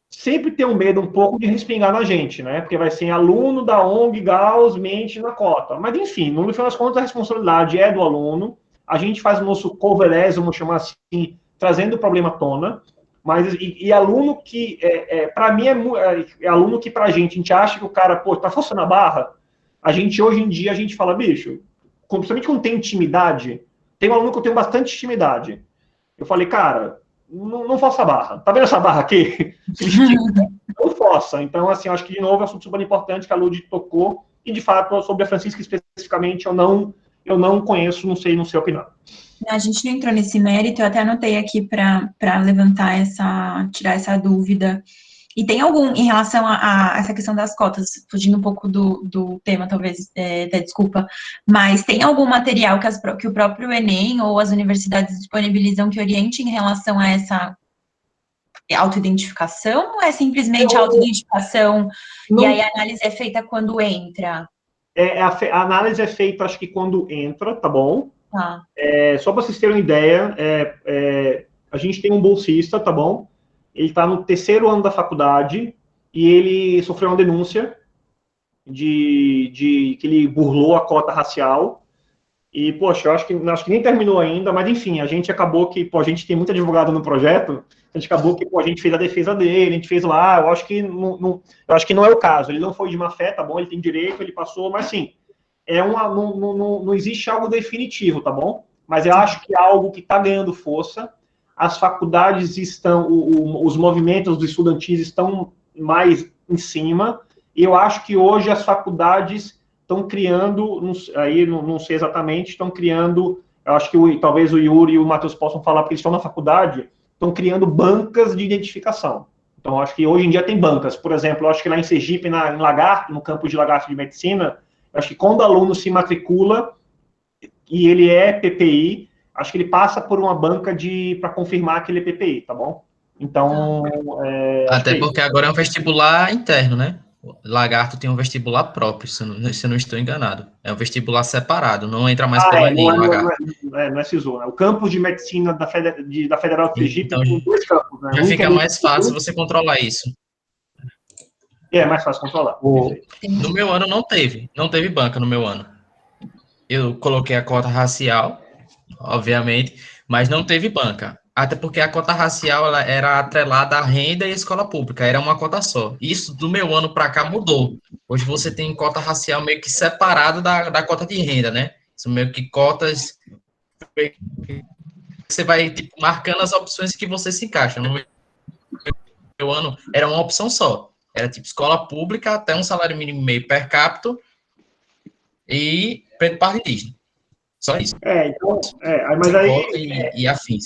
sempre tem um medo um pouco de respingar na gente, né? Porque vai ser aluno da ONG Gauss mente na cota. Mas, enfim, no final das contas, a responsabilidade é do aluno. A gente faz o nosso coverage, vamos chamar assim, trazendo o problema à tona. Mas, e aluno que, para mim, é aluno que pra gente acha que o cara, pô, tá forçando a barra. A gente, hoje em dia, a gente fala, bicho, principalmente quando tem intimidade, tem um aluno que eu tenho bastante intimidade. Eu falei, cara, não força a barra. Tá vendo essa barra aqui? Não força. Então, assim, acho que, de novo, é um assunto super importante que a Lud tocou. E, de fato, sobre a Francisca especificamente, eu não conheço, não sei opinar. A gente não entrou nesse mérito, eu até anotei aqui para levantar tirar essa dúvida. E tem algum, em relação a essa questão das cotas, fugindo um pouco do tema, talvez, desculpa, mas tem algum material que o próprio Enem ou as universidades disponibilizam que oriente em relação a essa autoidentificação, ou é simplesmente autoidentificação e aí a análise é feita quando entra? A análise é feita, acho que quando entra, tá bom? Tá. Só para vocês terem uma ideia, a gente tem um bolsista, tá bom? Ele está no 3º ano da faculdade e ele sofreu uma denúncia de que ele burlou a cota racial. E, poxa, eu acho que nem terminou ainda, mas enfim, a gente acabou que, a gente tem muito advogado no projeto, a gente acabou que, a gente fez a defesa dele, a gente fez lá, eu acho que não é o caso, ele não foi de má fé, tá bom? Ele tem direito, ele passou, mas sim, não existe algo definitivo, tá bom? Mas eu acho que é algo que está ganhando força, as faculdades estão, os movimentos dos estudantis estão mais em cima, e eu acho que hoje as faculdades estão criando, aí não sei exatamente, estão criando, eu acho que talvez o Yuri e o Matheus possam falar, porque eles estão na faculdade, estão criando bancas de identificação. Então, eu acho que hoje em dia tem bancas. Por exemplo, eu acho que lá em Sergipe, em Lagarto, no campus de Lagarto de Medicina, eu acho que quando o aluno se matricula e ele é PPI, acho que ele passa por uma banca para confirmar que ele é PPI, tá bom? Então, até porque agora é um vestibular interno, né? Lagarto tem um vestibular próprio, se eu não estou enganado. É um vestibular separado, não entra mais pelo Enem, Lagarto. Não é CISO, né? O campus de medicina da Federal de Sergipe então, tem 2 campos, né? Já fica mais fácil você controlar isso. É mais fácil controlar. No meu ano não teve banca no meu ano. Eu coloquei a cota racial, obviamente, mas não teve banca. Até porque a cota racial ela era atrelada à renda e à escola pública, era uma cota só. Isso do meu ano para cá mudou. Hoje você tem cota racial meio que separado da cota de renda, né? São meio que cotas. Você vai marcando as opções que você se encaixa. No meu ano era uma opção só. Era tipo escola pública até um salário mínimo meio per capita e preto pardo indígena. Só isso. Mas aí... E afins.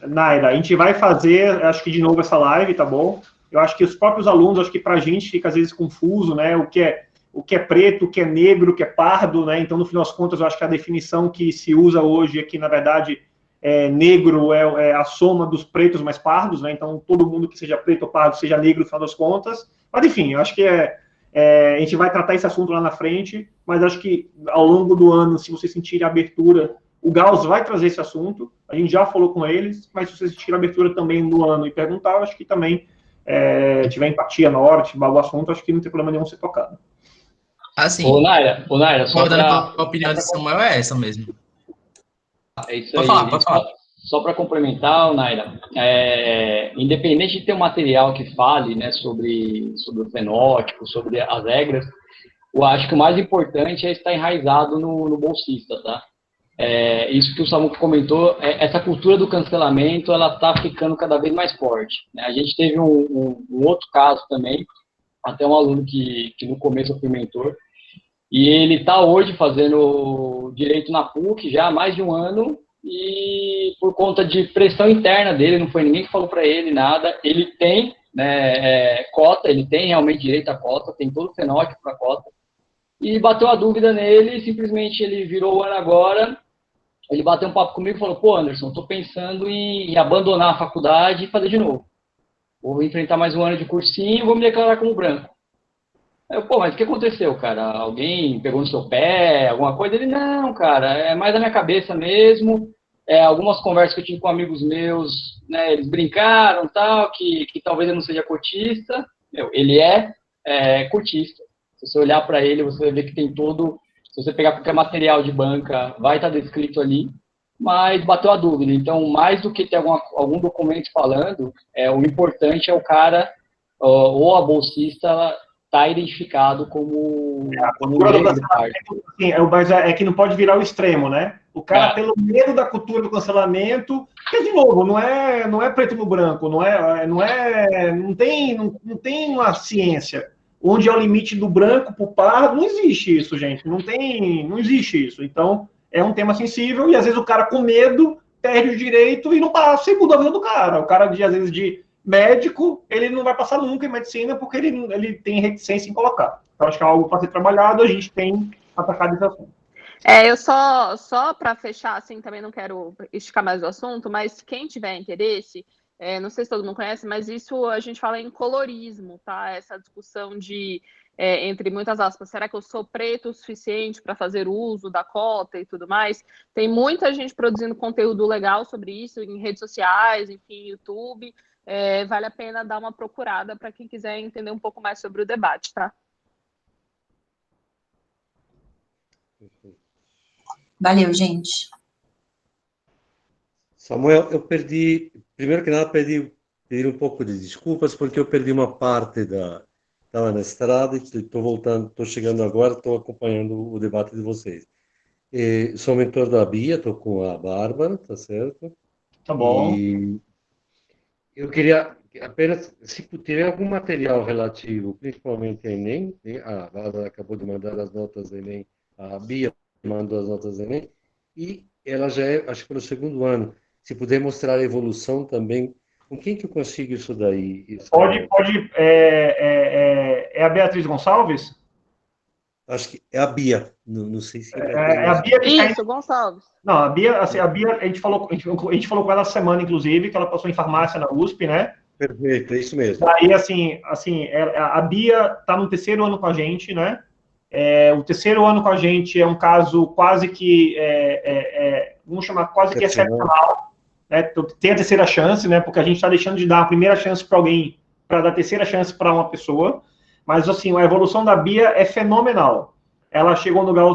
Naira, a gente vai fazer, acho que de novo essa live, tá bom? Eu acho que os próprios alunos, acho que pra gente fica às vezes confuso, né? O que é preto, o que é negro, o que é pardo, né? Então, no final das contas, eu acho que a definição que se usa hoje é que, na verdade, negro é a soma dos pretos mais pardos, né? Então, todo mundo que seja preto ou pardo seja negro, no final das contas. Mas, enfim, eu acho que a gente vai tratar esse assunto lá na frente, mas acho que ao longo do ano, se vocês sentirem abertura, o Gauss vai trazer esse assunto, a gente já falou com eles, mas se vocês sentirem abertura também no ano e perguntar, eu acho que também tiver empatia na hora, tiver o assunto, acho que não tem problema nenhum ser tocado. Assim, Ô, Naira, só a opinião de Samuel é essa mesmo. É isso pode aí. Pode falar. Só para complementar, Naira, independente de ter um material que fale, né, sobre o fenótipo, sobre as regras, eu acho que o mais importante é estar enraizado no bolsista, tá? Isso que o Samuel comentou, essa cultura do cancelamento, ela está ficando cada vez mais forte, né? A gente teve um outro caso também, até um aluno que no começo foi mentor, e ele está hoje fazendo direito na PUC já há mais de um ano, e por conta de pressão interna dele, não foi ninguém que falou para ele nada, ele tem né, cota, ele tem realmente direito à cota, tem todo o fenótipo para cota, e bateu a dúvida nele, simplesmente ele virou o ano agora, ele bateu um papo comigo e falou, pô, Anderson, estou pensando em abandonar a faculdade e fazer de novo. Vou enfrentar mais um ano de cursinho, vou me declarar como branco. Aí eu, pô, mas o que aconteceu, cara? Alguém pegou no seu pé, alguma coisa? Ele, não, cara, é mais da minha cabeça mesmo. Algumas conversas que eu tive com amigos meus, né, eles brincaram, tal, que talvez eu não seja cotista. Ele é cotista. Se você olhar para ele, você vai ver que tem todo... Se você pegar qualquer material de banca, vai estar descrito ali, mas bateu a dúvida. Então, mais do que ter algum documento falando, o importante é o cara, ou a bolsista, tá identificado como membro do partido. Sim, mas é que não pode virar o extremo, né? O cara, pelo medo da cultura do cancelamento, porque, de novo, não é preto no branco, não tem uma ciência onde é o limite do branco para o pardo, não existe isso, gente, não existe isso. Então, é um tema sensível e, às vezes, o cara com medo perde o direito e não passa e muda a vida do cara. O cara, às vezes, de médico, ele não vai passar nunca em medicina porque ele tem reticência em colocar. Então, acho que é algo para ser trabalhado, a gente tem atacado esse assunto. Eu só para fechar, assim, também não quero esticar mais o assunto, mas quem tiver interesse, não sei se todo mundo conhece, mas isso a gente fala em colorismo, tá? Essa discussão de, entre muitas aspas, será que eu sou preto o suficiente para fazer uso da cota e tudo mais? Tem muita gente produzindo conteúdo legal sobre isso em redes sociais, enfim, YouTube. Vale a pena dar uma procurada para quem quiser entender um pouco mais sobre o debate, tá? Valeu, gente. Samuel, eu perdi, primeiro que nada, pedir um pouco de desculpas, porque eu perdi uma parte estava na estrada e estou voltando, estou chegando agora, estou acompanhando o debate de vocês. Sou mentor da Bia, estou com a Bárbara, tá certo? Tá bom. E eu queria apenas, se tiver algum material relativo, principalmente a Enem, a Bárbara acabou de mandar as notas do Enem, a Bia mandou as notas do Enem, e ela já acho que pelo segundo ano. Se puder mostrar a evolução também, com quem que eu consigo isso daí? Pode. É a Beatriz Gonçalves? Acho que é a Bia. Não sei se é a Bia que Isso, Gonçalves. Não, a Bia, a gente falou com ela essa semana, inclusive, que ela passou em farmácia na USP, né? Perfeito, é isso mesmo. Daí, a Bia está no terceiro ano com a gente, né? O terceiro ano com a gente é um caso quase que, vamos chamar quase que excepcional, né? Tem a terceira chance, né? Porque a gente está deixando de dar a primeira chance para alguém, para dar a terceira chance para uma pessoa. Mas, assim, a evolução da Bia é fenomenal. Ela chegou no grau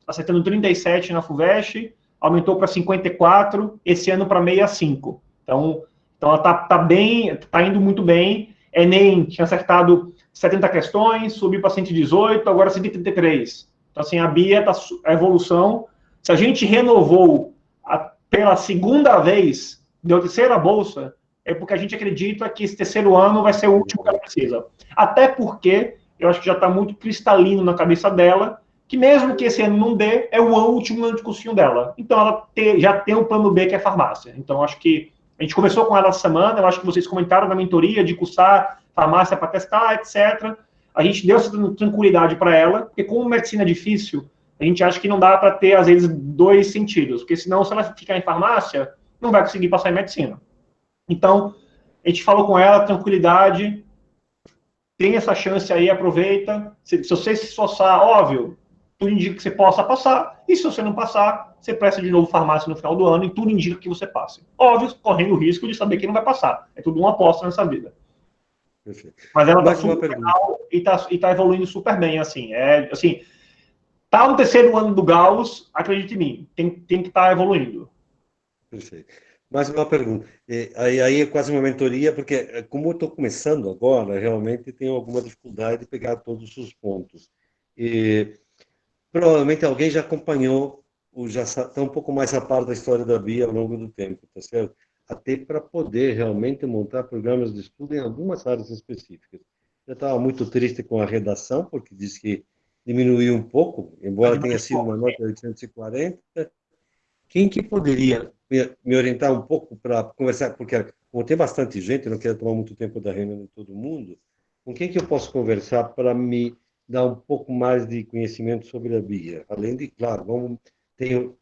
acertando 37 na FUVEST, aumentou para 54, esse ano para 65. Então ela tá bem, tá indo muito bem. Enem tinha acertado 70 questões, subiu para 118, agora 133. Então, assim, a Bia a evolução. Se a gente renovou pela segunda vez, deu terceira bolsa, é porque a gente acredita que esse terceiro ano vai ser o último que ela precisa. Até porque eu acho que já está muito cristalino na cabeça dela que mesmo que esse ano não dê, é o último ano de cursinho dela. Então, ela já tem o plano B, que é farmácia. Então, acho que a gente conversou com ela essa semana, eu acho que vocês comentaram na mentoria de cursar farmácia para testar, etc. A gente deu essa tranquilidade para ela, porque como medicina é difícil, a gente acha que não dá para ter, às vezes, dois sentidos, porque senão, se ela ficar em farmácia, não vai conseguir passar em medicina. Então, a gente falou com ela, tranquilidade, tem essa chance aí, aproveita. Se você se esforçar, óbvio, tudo indica que você possa passar, e se você não passar, você presta de novo farmácia no final do ano, e tudo indica que você passe. Óbvio, correndo o risco de saber que não vai passar. É tudo uma aposta nessa vida. Perfeito. Mas ela está super legal e tá evoluindo super bem, assim. Tá no terceiro ano do Gauss, acredite em mim, tem que estar evoluindo. Perfeito. Mais uma pergunta. Aí é quase uma mentoria, porque como eu estou começando agora, realmente tenho alguma dificuldade de pegar todos os pontos. Provavelmente alguém já acompanhou, ou já está um pouco mais a par da história da Bia ao longo do tempo, tá certo? Até para poder realmente montar programas de estudo em algumas áreas específicas. Eu estava muito triste com a redação, porque disse que diminuiu um pouco, embora tenha sido uma nota de 840. Quem que poderia, me orientar um pouco para conversar, porque como tem bastante gente, eu não quero tomar muito tempo da reunião de todo mundo, com quem que eu posso conversar para me dar um pouco mais de conhecimento sobre a Bia? Além de, claro,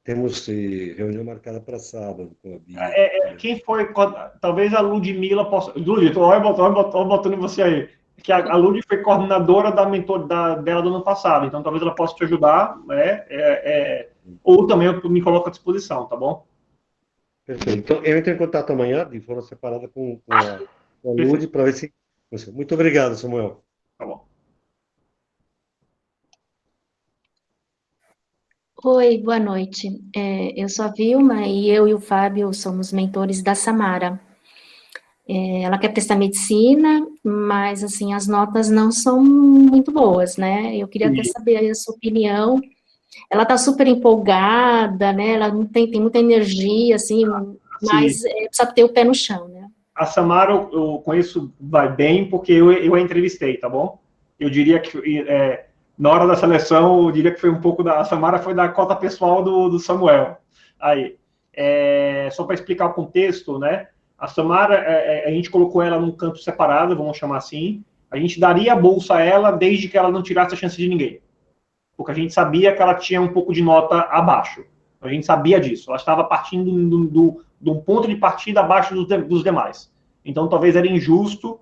temos reunião marcada para sábado com a Bia. Quem foi, talvez a Ludmilla possa... Lud, olha botando você aí. Que a Lud foi coordenadora dela do ano passado, então talvez ela possa te ajudar, né? Ou também eu me coloco à disposição, tá bom? Perfeito. Então, eu entro em contato amanhã, de forma separada com a Lud, para ver se... Muito obrigado, Samuel. Tá bom. Oi, boa noite. Eu sou a Vilma e eu e o Fábio somos mentores da Samara. Ela quer prestar medicina, mas, assim, as notas não são muito boas, né? Eu queria até saber a sua opinião. Ela está super empolgada, né? Ela não tem muita energia, assim, mas precisa ter o pé no chão, né? A Samara eu conheço bem porque eu a entrevistei, tá bom? Eu diria que na hora da seleção, eu diria que foi um pouco a Samara foi da cota pessoal do Samuel. Aí, só para explicar o contexto, né? A Samara, a gente colocou ela num canto separado, vamos chamar assim. A gente daria a bolsa a ela desde que ela não tirasse a chance de ninguém. Porque a gente sabia que ela tinha um pouco de nota abaixo. A gente sabia disso. Ela estava partindo de um ponto de partida abaixo dos demais. Então, talvez era injusto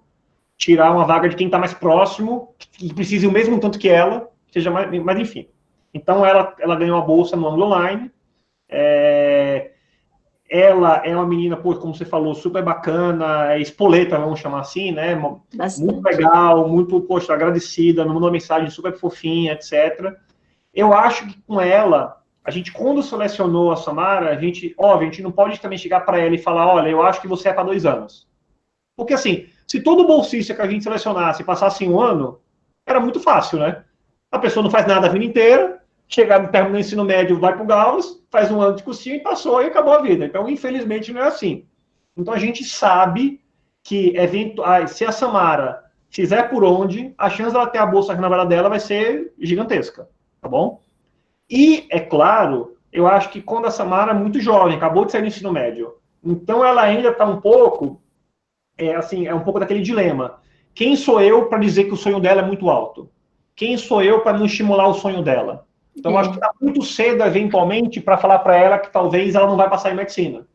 tirar uma vaga de quem está mais próximo, que precise o mesmo tanto que ela, seja mais, mas enfim. Então, ela ganhou a bolsa no ângulo online. Ela é uma menina, como você falou, super bacana, espoleta, vamos chamar assim, né? Bastante. Muito legal, muito, agradecida, me mandou uma mensagem super fofinha, etc. Eu acho que com ela, a gente, quando selecionou a Samara, a gente não pode também chegar para ela e falar, olha, eu acho que você é para 2 anos. Porque, assim, se todo bolsista que a gente selecionasse passasse 1 ano, era muito fácil, né? A pessoa não faz nada a vida inteira, termina o ensino médio, vai para o Gauss, faz 1 ano de cursinho e passou e acabou a vida. Então, infelizmente, não é assim. Então, a gente sabe que se a Samara fizer por onde, a chance dela ter a bolsa renovada dela vai ser gigantesca, tá bom? E, é claro, eu acho que quando a Samara é muito jovem, acabou de sair do ensino médio, então ela ainda está um pouco, um pouco daquele dilema. Quem sou eu para dizer que o sonho dela é muito alto? Quem sou eu para não estimular o sonho dela? Então, acho que está muito cedo, eventualmente, para falar para ela que talvez ela não vai passar em medicina.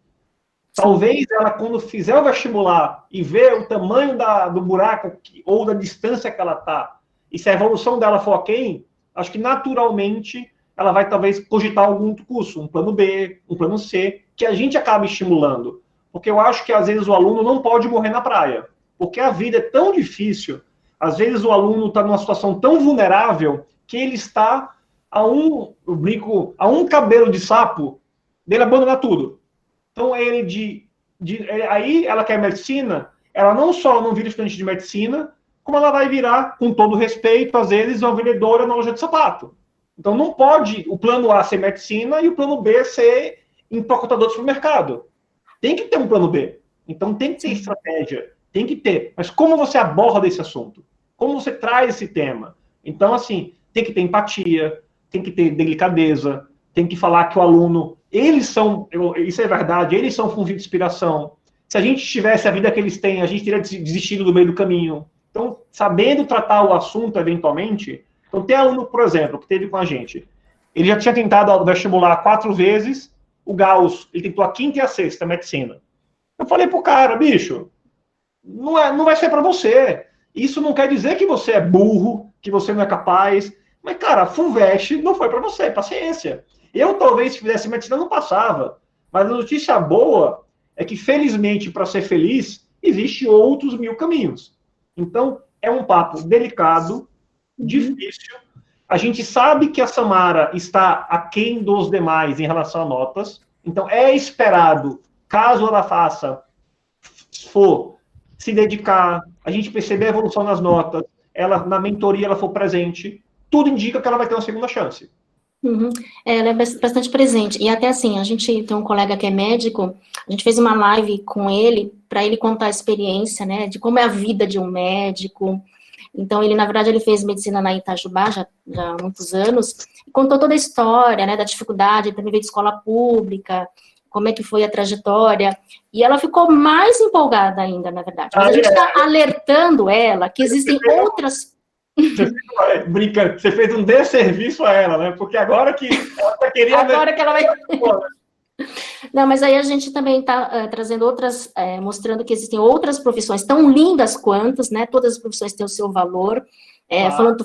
Talvez ela, quando fizer o vestibular e ver o tamanho do buraco ou da distância que ela está, e se a evolução dela for ok, acho que naturalmente ela vai talvez cogitar algum outro curso, um plano B, um plano C, que a gente acaba estimulando. Porque eu acho que às vezes o aluno não pode morrer na praia, porque a vida é tão difícil, às vezes o aluno está numa situação tão vulnerável que ele está a um cabelo de sapo dele abandonar tudo. Então, aí ela quer medicina, ela não só não vira estudante de medicina, como ela vai virar, com todo respeito, às vezes, uma vendedora na loja de sapato. Então, não pode o plano A ser medicina e o plano B ser empacotador de supermercado. Tem que ter um plano B. Então, tem que ter estratégia. Tem que ter. Mas como você aborda esse assunto? Como você traz esse tema? Então, assim, tem que ter empatia, tem que ter delicadeza, tem que falar que o aluno, isso é verdade, eles são fonte de inspiração. Se a gente tivesse a vida que eles têm, a gente teria desistido do meio do caminho. Então, sabendo tratar o assunto, eventualmente, então tem aluno, por exemplo, que teve com a gente, ele já tinha tentado o vestibular 4 vezes, o Gauss, ele tentou a 5ª e a 6ª medicina. Eu falei pro cara, bicho, não vai ser para você. Isso não quer dizer que você é burro, que você não é capaz. Mas, cara, a FUVEST não foi para você, paciência. Eu, talvez, se fizesse medicina, não passava. Mas a notícia boa é que, felizmente, para ser feliz, existem outros 1000 caminhos. Então, é um papo delicado, difícil. A gente sabe que a Samara está aquém dos demais em relação a notas. Então, é esperado, caso ela for se dedicar, a gente perceber a evolução nas notas, na mentoria ela for presente, tudo indica que ela vai ter uma segunda chance. Ela é bastante presente. E até assim, a gente tem um colega que é médico, a gente fez uma live com ele, para ele contar a experiência, né, de como é a vida de um médico. Então, na verdade, ele fez medicina na Itajubá, já há muitos anos, e contou toda a história, né, da dificuldade, ele também veio de escola pública, como é que foi a trajetória, e ela ficou mais empolgada ainda, na verdade. Mas a gente está alertando ela que existem outras... Brincando, você fez um desserviço a ela, né? Porque agora que ela tá querendo... Agora que ela vai... Não, mas aí a gente também está trazendo outras, mostrando que existem outras profissões tão lindas quantas, né? Todas as profissões têm o seu valor.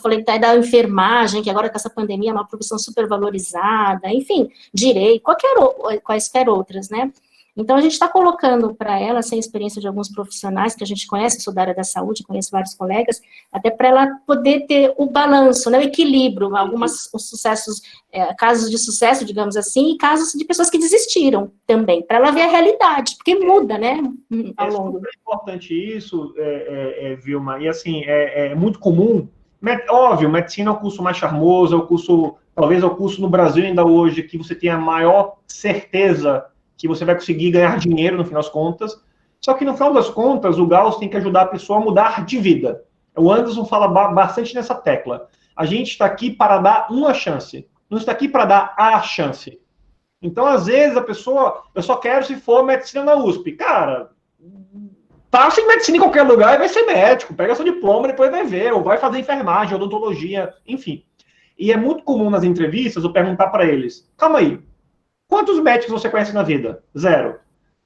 Falei da enfermagem, que agora com essa pandemia é uma profissão super valorizada, enfim, direito, quaisquer outras, né? Então, a gente está colocando para ela, sem experiência de alguns profissionais que a gente conhece, eu sou da área da saúde, conheço vários colegas, até para ela poder ter o balanço, né, o equilíbrio, casos de sucesso, digamos assim, e casos de pessoas que desistiram também, para ela ver a realidade, porque muda, né, ao longo. É importante isso, Vilma, e assim, é muito comum, óbvio, medicina é o curso mais charmoso, talvez é o curso no Brasil ainda hoje, que você tem a maior certeza que você vai conseguir ganhar dinheiro no final das contas. Só que no final das contas, o Gauss tem que ajudar a pessoa a mudar de vida. O Anderson fala bastante nessa tecla. A gente está aqui para dar uma chance, não está aqui para dar a chance. Então, às vezes, a pessoa, eu só quero se for medicina na USP. Cara, passa em medicina em qualquer lugar e vai ser médico, pega seu diploma e depois vai ver, ou vai fazer enfermagem, odontologia, enfim. E é muito comum nas entrevistas eu perguntar para eles, calma aí, quantos médicos você conhece na vida? 0.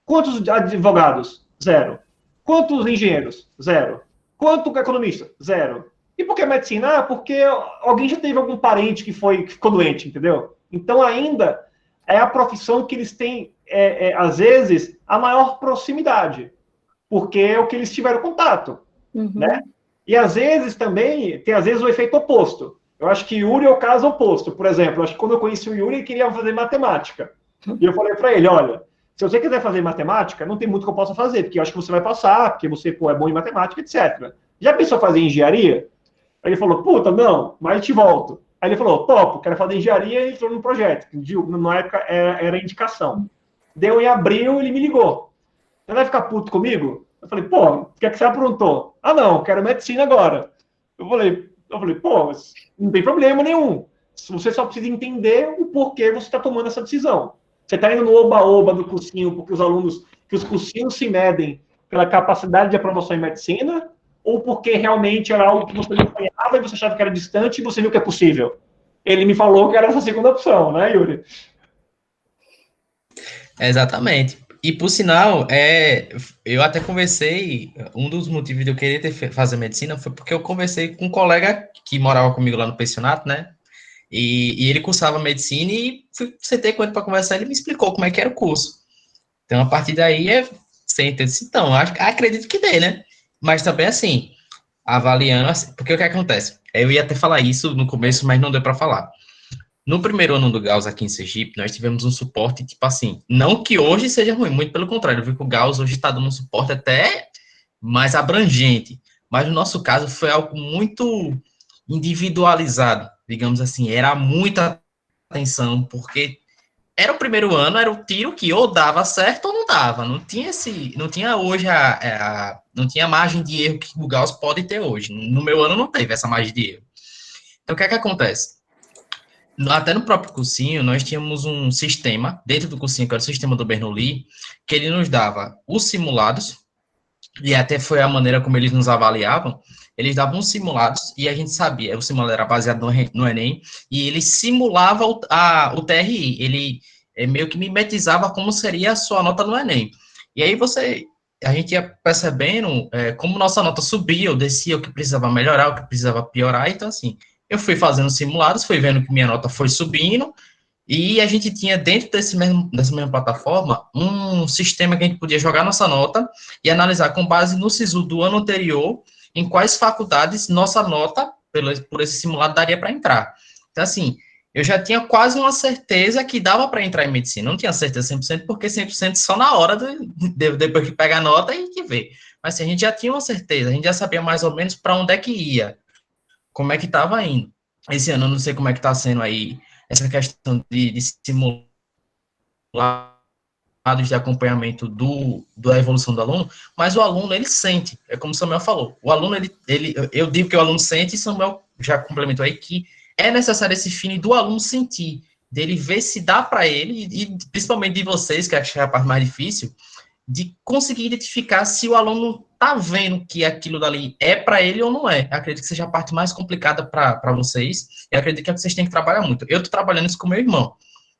Quantos advogados? 0. Quantos engenheiros? 0. Quanto economista? 0. E por que medicina? Ah, porque alguém já teve algum parente que ficou doente, entendeu? Então, ainda é a profissão que eles têm, às vezes, a maior proximidade, porque é o que eles tiveram contato, né? E, às vezes, também, tem, às vezes, o efeito oposto. Eu acho que Yuri é o caso oposto. Por exemplo, eu acho que quando eu conheci o Yuri, ele queria fazer matemática. E eu falei para ele, olha, se você quiser fazer matemática, não tem muito que eu possa fazer, porque eu acho que você vai passar, porque você é bom em matemática, etc. Já pensou em fazer engenharia? Aí ele falou, puta, não, mas te volto. Aí ele falou, topo, quero fazer engenharia, e entrou no projeto. Na época era indicação. Deu em abril, ele me ligou. Você vai ficar puto comigo? Eu falei, pô, o que é que você aprontou? Ah, não, quero medicina agora. Eu falei, pô, mas não tem problema nenhum. Você só precisa entender o porquê você está tomando essa decisão. Você está indo no oba-oba do cursinho, porque os cursinhos se medem pela capacidade de aprovação em medicina, ou porque realmente era algo que você não sonhava e você achava que era distante e você viu que é possível? Ele me falou que era essa segunda opção, né, Yuri? Exatamente. E, por sinal, eu até conversei, um dos motivos de eu querer fazer medicina foi porque eu conversei com um colega que morava comigo lá no pensionato, né? E ele cursava medicina e sentei com ele para conversar, ele me explicou como é que era o curso. Então, a partir daí, você entende? Então, acredito que dê, né? Mas também, assim, avaliando, assim, porque o que acontece? Eu ia até falar isso no começo, mas não deu para falar. No primeiro ano do Gauss aqui em Sergipe, nós tivemos um suporte, tipo assim, não que hoje seja ruim, muito pelo contrário, eu vi que o Gauss hoje está dando um suporte até mais abrangente, mas no nosso caso foi algo muito individualizado, digamos assim, era muita atenção, porque era o primeiro ano, era o tiro que ou dava certo ou não dava, não tinha hoje não tinha margem de erro que o Gauss pode ter hoje, no meu ano não teve essa margem de erro. Então, o que é que acontece? Até no próprio cursinho, nós tínhamos um sistema, dentro do cursinho, que era o sistema do Bernoulli, que ele nos dava os simulados, e até foi a maneira como eles nos avaliavam, eles davam os simulados, e a gente sabia, o simulado era baseado no Enem, e ele simulava o TRI, ele meio que mimetizava como seria a sua nota no Enem. E aí a gente ia percebendo como nossa nota subia ou descia, o que precisava melhorar, o que precisava piorar, então assim, eu fui fazendo simulados, fui vendo que minha nota foi subindo, e a gente tinha dentro dessa mesma plataforma um sistema que a gente podia jogar nossa nota e analisar com base no SISU do ano anterior em quais faculdades nossa nota, por esse simulado, daria para entrar. Então, assim, eu já tinha quase uma certeza que dava para entrar em medicina. Não tinha certeza 100%, porque 100% só na hora, depois que pega a nota e que vê. Mas assim, a gente já tinha uma certeza, a gente já sabia mais ou menos para onde é que ia, como é que estava indo. Esse ano, eu não sei como é que está sendo aí essa questão de simulados de acompanhamento da evolução do aluno, mas o aluno, ele sente, é como o Samuel falou, o aluno, eu digo que o aluno sente, e Samuel já complementou aí que é necessário esse feeling do aluno sentir, dele ver se dá para ele, e principalmente de vocês, que acho que é a parte mais difícil, de conseguir identificar se o aluno está vendo que aquilo dali é para ele ou não é. Eu acredito que seja a parte mais complicada para vocês. Eu acredito que é que vocês têm que trabalhar muito. Eu estou trabalhando isso com meu irmão.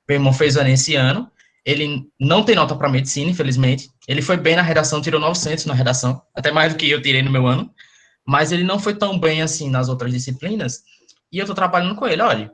Meu irmão fez o Enem esse ano. Ele não tem nota para medicina, infelizmente. Ele foi bem na redação, tirou 900 na redação, até mais do que eu tirei no meu ano. Mas ele não foi tão bem assim nas outras disciplinas. E eu estou trabalhando com ele, olha,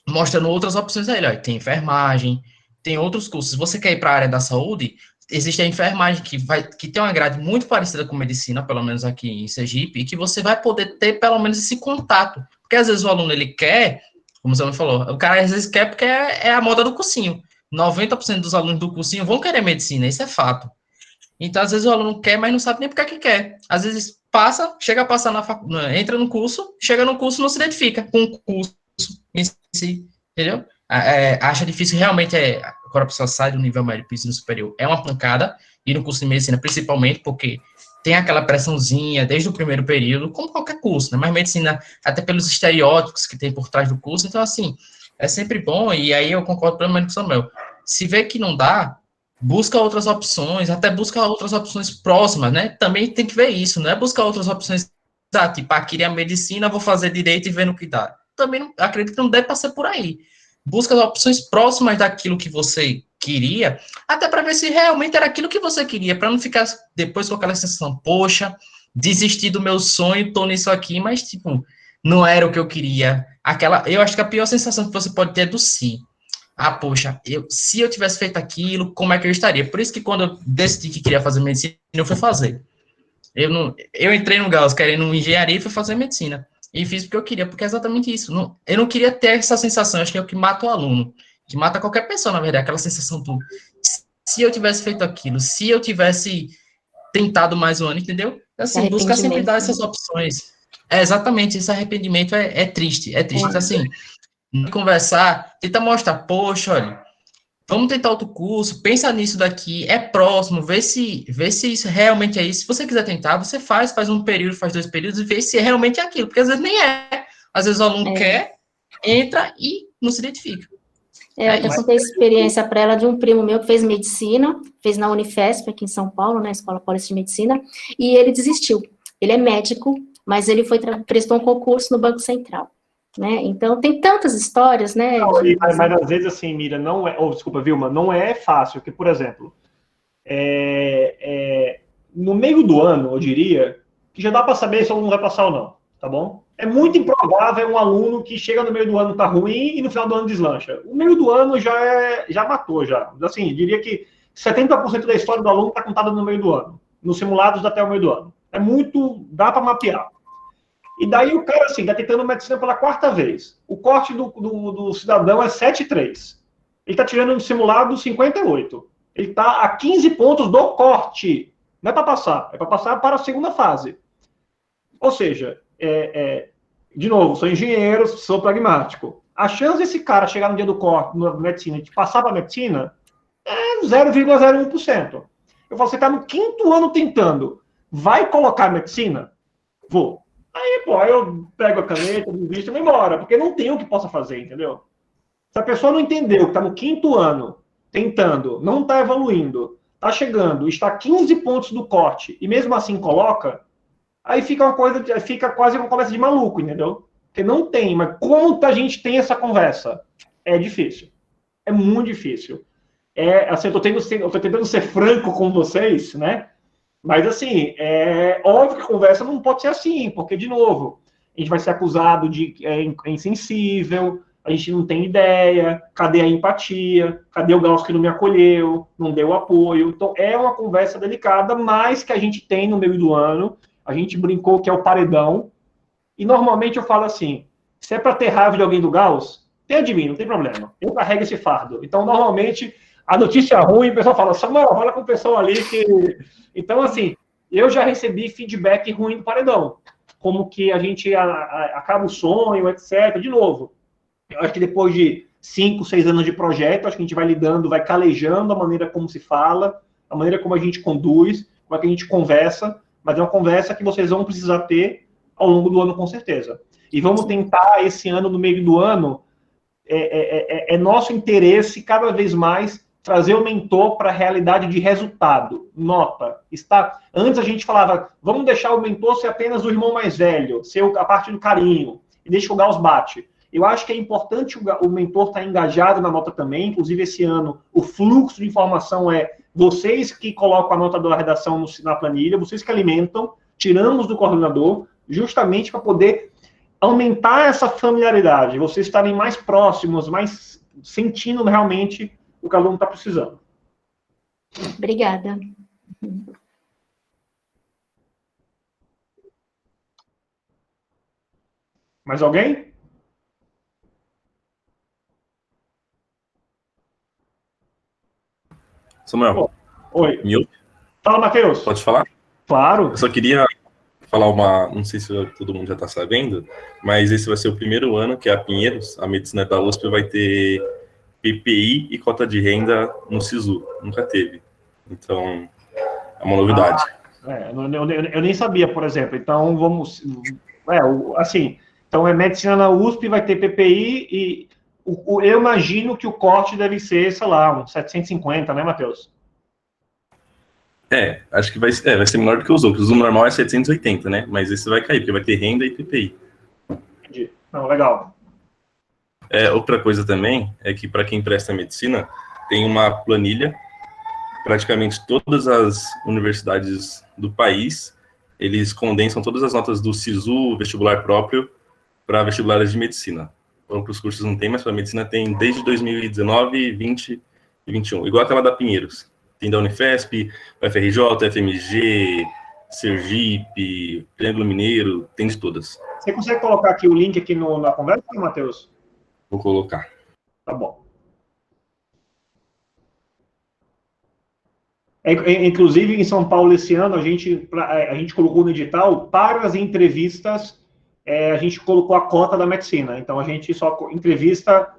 mostrando outras opções a ele. Olha, tem enfermagem, tem outros cursos. Você quer ir para a área da saúde? Existe a enfermagem que tem uma grade muito parecida com medicina, pelo menos aqui em Sergipe, e que você vai poder ter pelo menos esse contato. Porque às vezes o aluno, ele quer, como você me falou, o cara às vezes quer porque é a moda do cursinho. 90% dos alunos do cursinho vão querer medicina, isso é fato. Então, às vezes o aluno quer, mas não sabe nem porque que quer. Às vezes chega a passar entra no curso, chega no curso, não se identifica com o curso em si, entendeu? Acha difícil, realmente, quando a pessoa sai do nível médio para o ensino superior, é uma pancada, e no curso de medicina principalmente, porque tem aquela pressãozinha desde o primeiro período, como qualquer curso, né? Mas medicina, até pelos estereótipos que tem por trás do curso, então, assim, é sempre bom, e aí eu concordo plenamente com o Samuel. Se vê que não dá, busca outras opções, até busca outras opções próximas, né? Também tem que ver isso, não é buscar outras opções, tipo, queria medicina, vou fazer direito e ver no que dá. Também acredito que não deve passar por aí. Busca opções próximas daquilo que você queria, até para ver se realmente era aquilo que você queria, para não ficar depois com aquela sensação, poxa, desisti do meu sonho, tô nisso aqui, mas, tipo, não era o que eu queria. Eu acho que a pior sensação que você pode ter é do si. Poxa, se eu tivesse feito aquilo, como é que eu estaria? Por isso que quando eu decidi que queria fazer medicina, eu fui fazer. Eu entrei no Gauss querendo engenharia e fui fazer medicina. E fiz porque eu queria, porque é exatamente isso. Eu não queria ter essa sensação, acho que é o que mata o aluno, que mata qualquer pessoa, na verdade, aquela sensação do se eu tivesse feito aquilo, se eu tivesse tentado mais um ano, entendeu? Assim, busca sempre dar essas opções. Exatamente, esse arrependimento é triste, Então, assim, conversar, tenta mostrar, poxa, olha, vamos tentar outro curso, pensa nisso daqui, é próximo, vê se isso realmente é isso. Se você quiser tentar, você faz um período, faz 2 períodos e vê se realmente é aquilo, porque às vezes nem é. Às vezes o aluno quer, entra e não se identifica. Eu até contei experiência para ela de um primo meu que fez medicina, fez na Unifesp, aqui em São Paulo, né, Escola Paulista de Medicina, e ele desistiu. Ele é médico, mas ele prestou um concurso no Banco Central. Né? Então, tem tantas histórias, né? Mas às vezes, assim, Mira, não é... desculpa, Vilma, não é fácil, porque, por exemplo, no meio do ano, eu diria, que já dá para saber se o aluno vai passar ou não, tá bom? É muito improvável um aluno que chega no meio do ano tá ruim e no final do ano deslancha. O meio do ano já matou, já. Assim, eu diria que 70% da história do aluno está contada no meio do ano. Nos simulados até o meio do ano. É muito... dá para mapear. E daí o cara, assim, está tentando medicina pela 4ª vez. O corte do cidadão é 7,3. Ele está tirando no simulado 58. Ele está a 15 pontos do corte. Não é para passar, é para passar para a segunda fase. Ou seja, de novo, sou engenheiro, sou pragmático. A chance desse cara chegar no dia do corte, na medicina, de passar para a medicina, é 0,01%. Eu falo, você está no 5º ano tentando. Vai colocar medicina? Vou. Aí eu pego a caneta, visto e vou embora, porque não tem o que possa fazer, entendeu? Se a pessoa não entendeu que está no 5º ano, tentando, não está evoluindo, está chegando, está 15 pontos do corte, e mesmo assim coloca, aí fica quase uma conversa de maluco, entendeu? Porque não tem, mas como a gente tem essa conversa? É difícil. É muito difícil. Assim, eu tô tentando ser franco com vocês, né? Mas, assim, é óbvio que a conversa não pode ser assim, porque, de novo, a gente vai ser acusado de insensível, a gente não tem ideia, cadê a empatia, cadê o Gauss que não me acolheu, não deu apoio. Então, é uma conversa delicada, mas que a gente tem no meio do ano, a gente brincou que é o paredão, e normalmente eu falo assim, se é para ter raiva de alguém do Gauss, tenha de mim, não tem problema, eu carrego esse fardo. Então, normalmente, a notícia ruim, o pessoal fala, Samuel, fala com o pessoal ali que... Então, assim, eu já recebi feedback ruim do paredão, como que a gente acaba o sonho, etc. De novo, eu acho que depois de 5, 6 anos de projeto, acho que a gente vai lidando, vai calejando a maneira como se fala, a maneira como a gente conduz, como é que a gente conversa, mas é uma conversa que vocês vão precisar ter ao longo do ano, com certeza. E vamos tentar, esse ano, no meio do ano, é nosso interesse cada vez mais trazer o mentor para a realidade de resultado. Nota, antes a gente falava, vamos deixar o mentor ser apenas o irmão mais velho, ser a parte do carinho, e deixa o Gauss bate. Eu acho que é importante o mentor estar engajado na nota também, inclusive esse ano o fluxo de informação é vocês que colocam a nota da redação na planilha, vocês que alimentam, tiramos do coordenador, justamente para poder aumentar essa familiaridade, vocês estarem mais próximos, mais sentindo realmente o que o aluno está precisando. Obrigada. Mais alguém? Samuel. Oi. Me Fala, Matheus. Pode falar? Claro. Eu só queria falar não sei se todo mundo já está sabendo, mas esse vai ser o primeiro ano que a Pinheiros, a medicina da USP, vai ter PPI e cota de renda no SISU. Nunca teve. Então, é uma novidade. Eu nem sabia, por exemplo. Então, então é medicina na USP, vai ter PPI e eu imagino que o corte deve ser, sei lá, uns 750, né, Matheus? Acho que vai ser menor do que os outros. O normal é 780, né? Mas esse vai cair, porque vai ter renda e PPI. Entendi. Não, legal. Outra coisa também é que, para quem presta medicina, tem uma planilha. Praticamente todas as universidades do país, eles condensam todas as notas do SISU, vestibular próprio, para vestibulares de medicina. Então, para os cursos não tem, mas para a medicina tem desde 2019, 20 e 21. Igual aquela da Pinheiros. Tem da Unifesp, UFRJ, FMG, Sergipe, Triângulo Mineiro, tem de todas. Você consegue colocar aqui o link aqui na conversa, Matheus? Vou colocar. Tá bom. Inclusive, em São Paulo, esse ano, a gente colocou no edital, para as entrevistas, a gente colocou a cota da medicina. Então, a gente só entrevista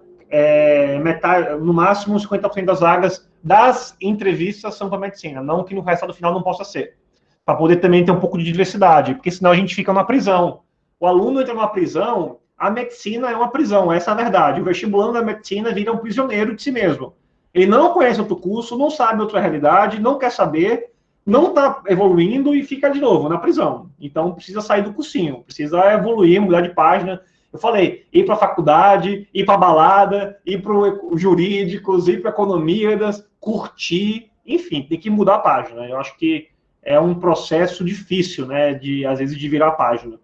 metade, no máximo 50% das vagas das entrevistas são para medicina, não que no resto do final não possa ser. Para poder também ter um pouco de diversidade, porque senão a gente fica numa prisão. O aluno entra numa prisão, a medicina é uma prisão, essa é a verdade. O vestibulando da medicina vira um prisioneiro de si mesmo. Ele não conhece outro curso, não sabe outra realidade, não quer saber, não está evoluindo e fica de novo na prisão. Então, precisa sair do cursinho, precisa evoluir, mudar de página. Eu falei, ir para a faculdade, ir para a balada, ir para os jurídicos, ir para economia, curtir, enfim, tem que mudar a página. Eu acho que é um processo difícil, né, às vezes, de virar a página.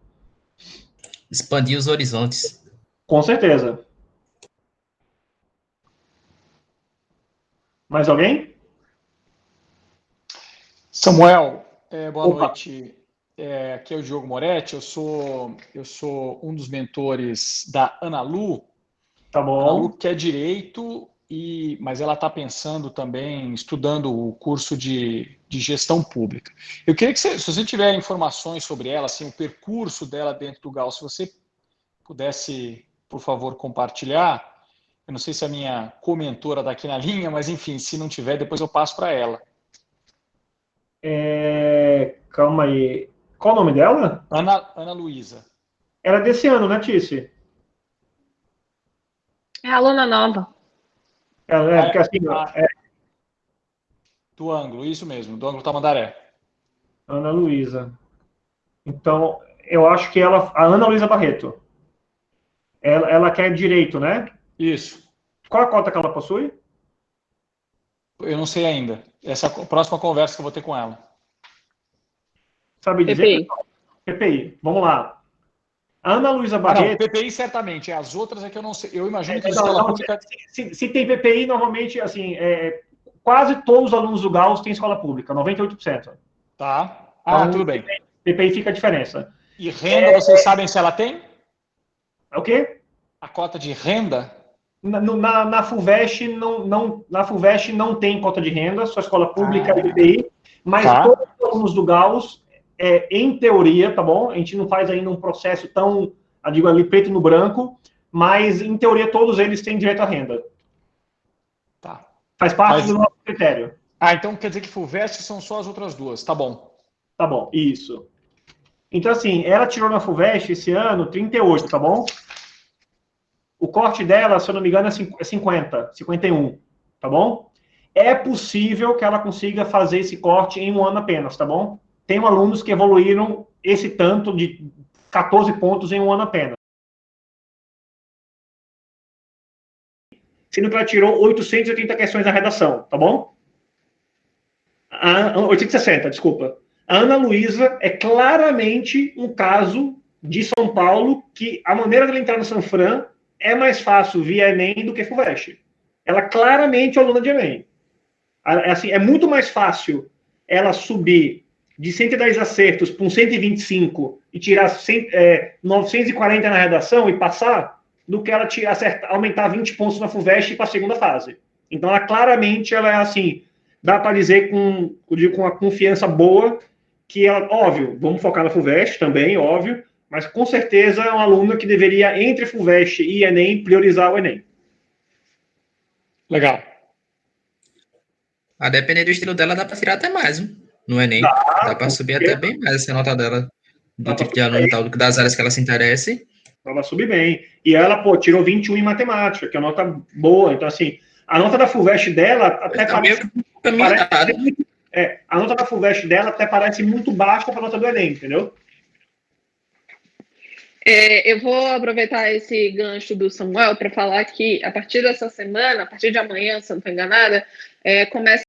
Expandir os horizontes. Com certeza. Mais alguém? Samuel, boa noite. Aqui é o Diogo Moretti, eu sou um dos mentores da Ana Lu. Tá bom. Ana Lu quer direito, mas ela está pensando também, estudando o curso de gestão pública. Eu queria que se você tiver informações sobre ela, assim, o percurso dela dentro do Gauss, se você pudesse, por favor, compartilhar. Eu não sei se a minha comentora está aqui na linha, mas enfim, se não tiver, depois eu passo para ela. Calma aí. Qual o nome dela? Ana Luísa. Ela é desse ano, né, Tice? É aluna nova. Porque assim... Do ângulo, isso mesmo, do ângulo Tamandaré. Ana Luísa. Então, eu acho que a Ana Luísa Barreto. Ela quer direito, né? Isso. Qual a cota que ela possui? Eu não sei ainda. Essa é a próxima conversa que eu vou ter com ela. Sabe dizer? PPI. Vamos lá. Ana Luísa Barreto... Não, PPI certamente. As outras é que eu não sei. Eu imagino que escola pública... Se tem PPI, normalmente, assim, quase todos os alunos do Gauss têm escola pública, 98%. Tá. Então, Tudo bem. PPI fica a diferença. E renda, vocês sabem se ela tem? O quê? A cota de renda? Na FUVEST não tem cota de renda, só escola pública e PPI, mas todos os alunos do Gauss, em teoria, tá bom? A gente não faz ainda um processo tão, eu digo ali, preto no branco, mas em teoria todos eles têm direito à renda. Tá. Faz parte do nosso critério. Então quer dizer que FUVEST são só as outras duas, tá bom. Tá bom, isso. Então, assim, ela tirou na FUVEST esse ano 38, tá bom? o corte dela, se eu não me engano, é 50, 51, tá bom? É possível que ela consiga fazer esse corte em um ano apenas, tá bom? Tem alunos que evoluíram esse tanto de 14 pontos em um ano apenas. Sendo que ela tirou 880 questões na redação, tá bom? 860, desculpa. A Ana Luísa é claramente um caso de São Paulo que a maneira dela entrar no Sanfran é mais fácil via Enem do que FUVEST. Ela claramente é aluna de Enem. Assim, é muito mais fácil ela subir de 110 acertos para um 125 e tirar 940 na redação e passar, do que ela aumentar 20 pontos na FUVEST para a segunda fase. Então, ela claramente, ela é assim, dá para dizer com uma confiança boa que ela, óbvio, vamos focar na FUVEST também, óbvio, mas com certeza é uma aluna que deveria, entre FUVEST e Enem, priorizar o Enem. Legal. A depender do estilo dela, dá para tirar até mais, viu? No Enem. Dá para subir até bem mais essa nota dela, do tipo de aluno e tal, das áreas que ela se interesse. Ela subir bem. E ela, pô, tirou 21 em matemática, que é uma nota boa. Então, assim, a nota da FUVEST dela até parece a nota da FUVEST dela até parece muito baixa para a nota do Enem, entendeu? Eu vou aproveitar esse gancho do Samuel para falar que, a partir dessa semana, a partir de amanhã, se eu não estou enganada, começa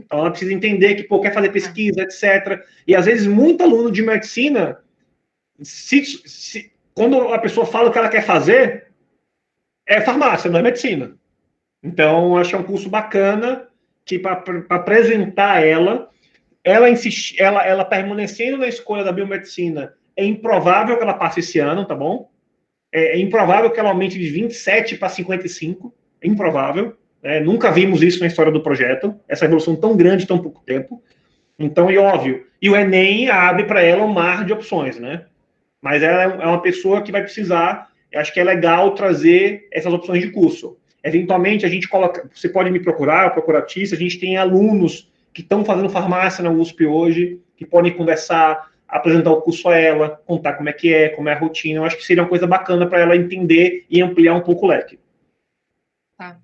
Então, ela precisa entender que, pô, quer fazer pesquisa, etc. E, às vezes, muito aluno de medicina, quando a pessoa fala o que ela quer fazer, é farmácia, não é medicina. Então, acho que é um curso bacana, que para apresentar ela permanecendo na escolha da biomedicina, é improvável que ela passe esse ano, tá bom? É improvável que ela aumente de 27 para 55, é improvável. Nunca vimos isso na história do projeto, essa evolução tão grande em tão pouco tempo. Então, e óbvio, e o Enem abre para ela um mar de opções, né? Mas ela é uma pessoa que vai precisar, eu acho que é legal trazer essas opções de curso. Eventualmente, a gente coloca, você pode me procurar, procurar a Tícia, a gente tem alunos que estão fazendo farmácia na USP hoje, que podem conversar, apresentar o curso a ela, contar como é a rotina. Eu acho que seria uma coisa bacana para ela entender e ampliar um pouco o leque. Tá.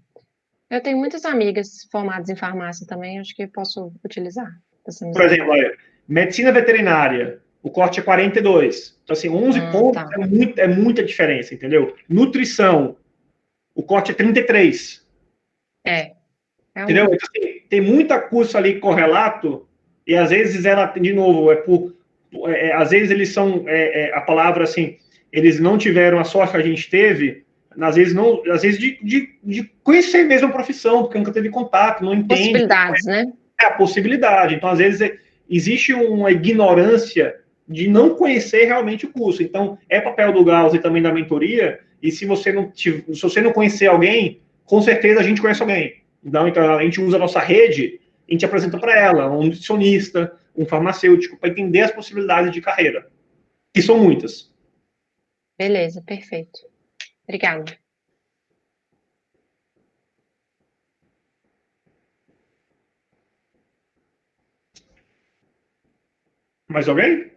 Eu tenho muitas amigas formadas em farmácia também, acho que posso utilizar. Por exemplo, olha, medicina veterinária, o corte é 42. Então, assim, 11 pontos tá. é muita diferença, entendeu? Nutrição, o corte é 33. Entendeu? Então, assim, tem muita curso ali correlato, e às vezes ela, de novo, às vezes eles são, a palavra assim, eles não tiveram a sorte que a gente teve, às vezes de conhecer mesmo a profissão, porque nunca teve contato, não entende. Possibilidades, né? É a possibilidade. Então, às vezes, existe uma ignorância de não conhecer realmente o curso. Então, é papel do Gauss e também da mentoria, e se você não conhecer alguém, com certeza a gente conhece alguém. Então, a gente usa a nossa rede, a gente apresenta para ela um nutricionista, um farmacêutico, para entender as possibilidades de carreira, que são muitas. Beleza, perfeito. Obrigada. Mais alguém?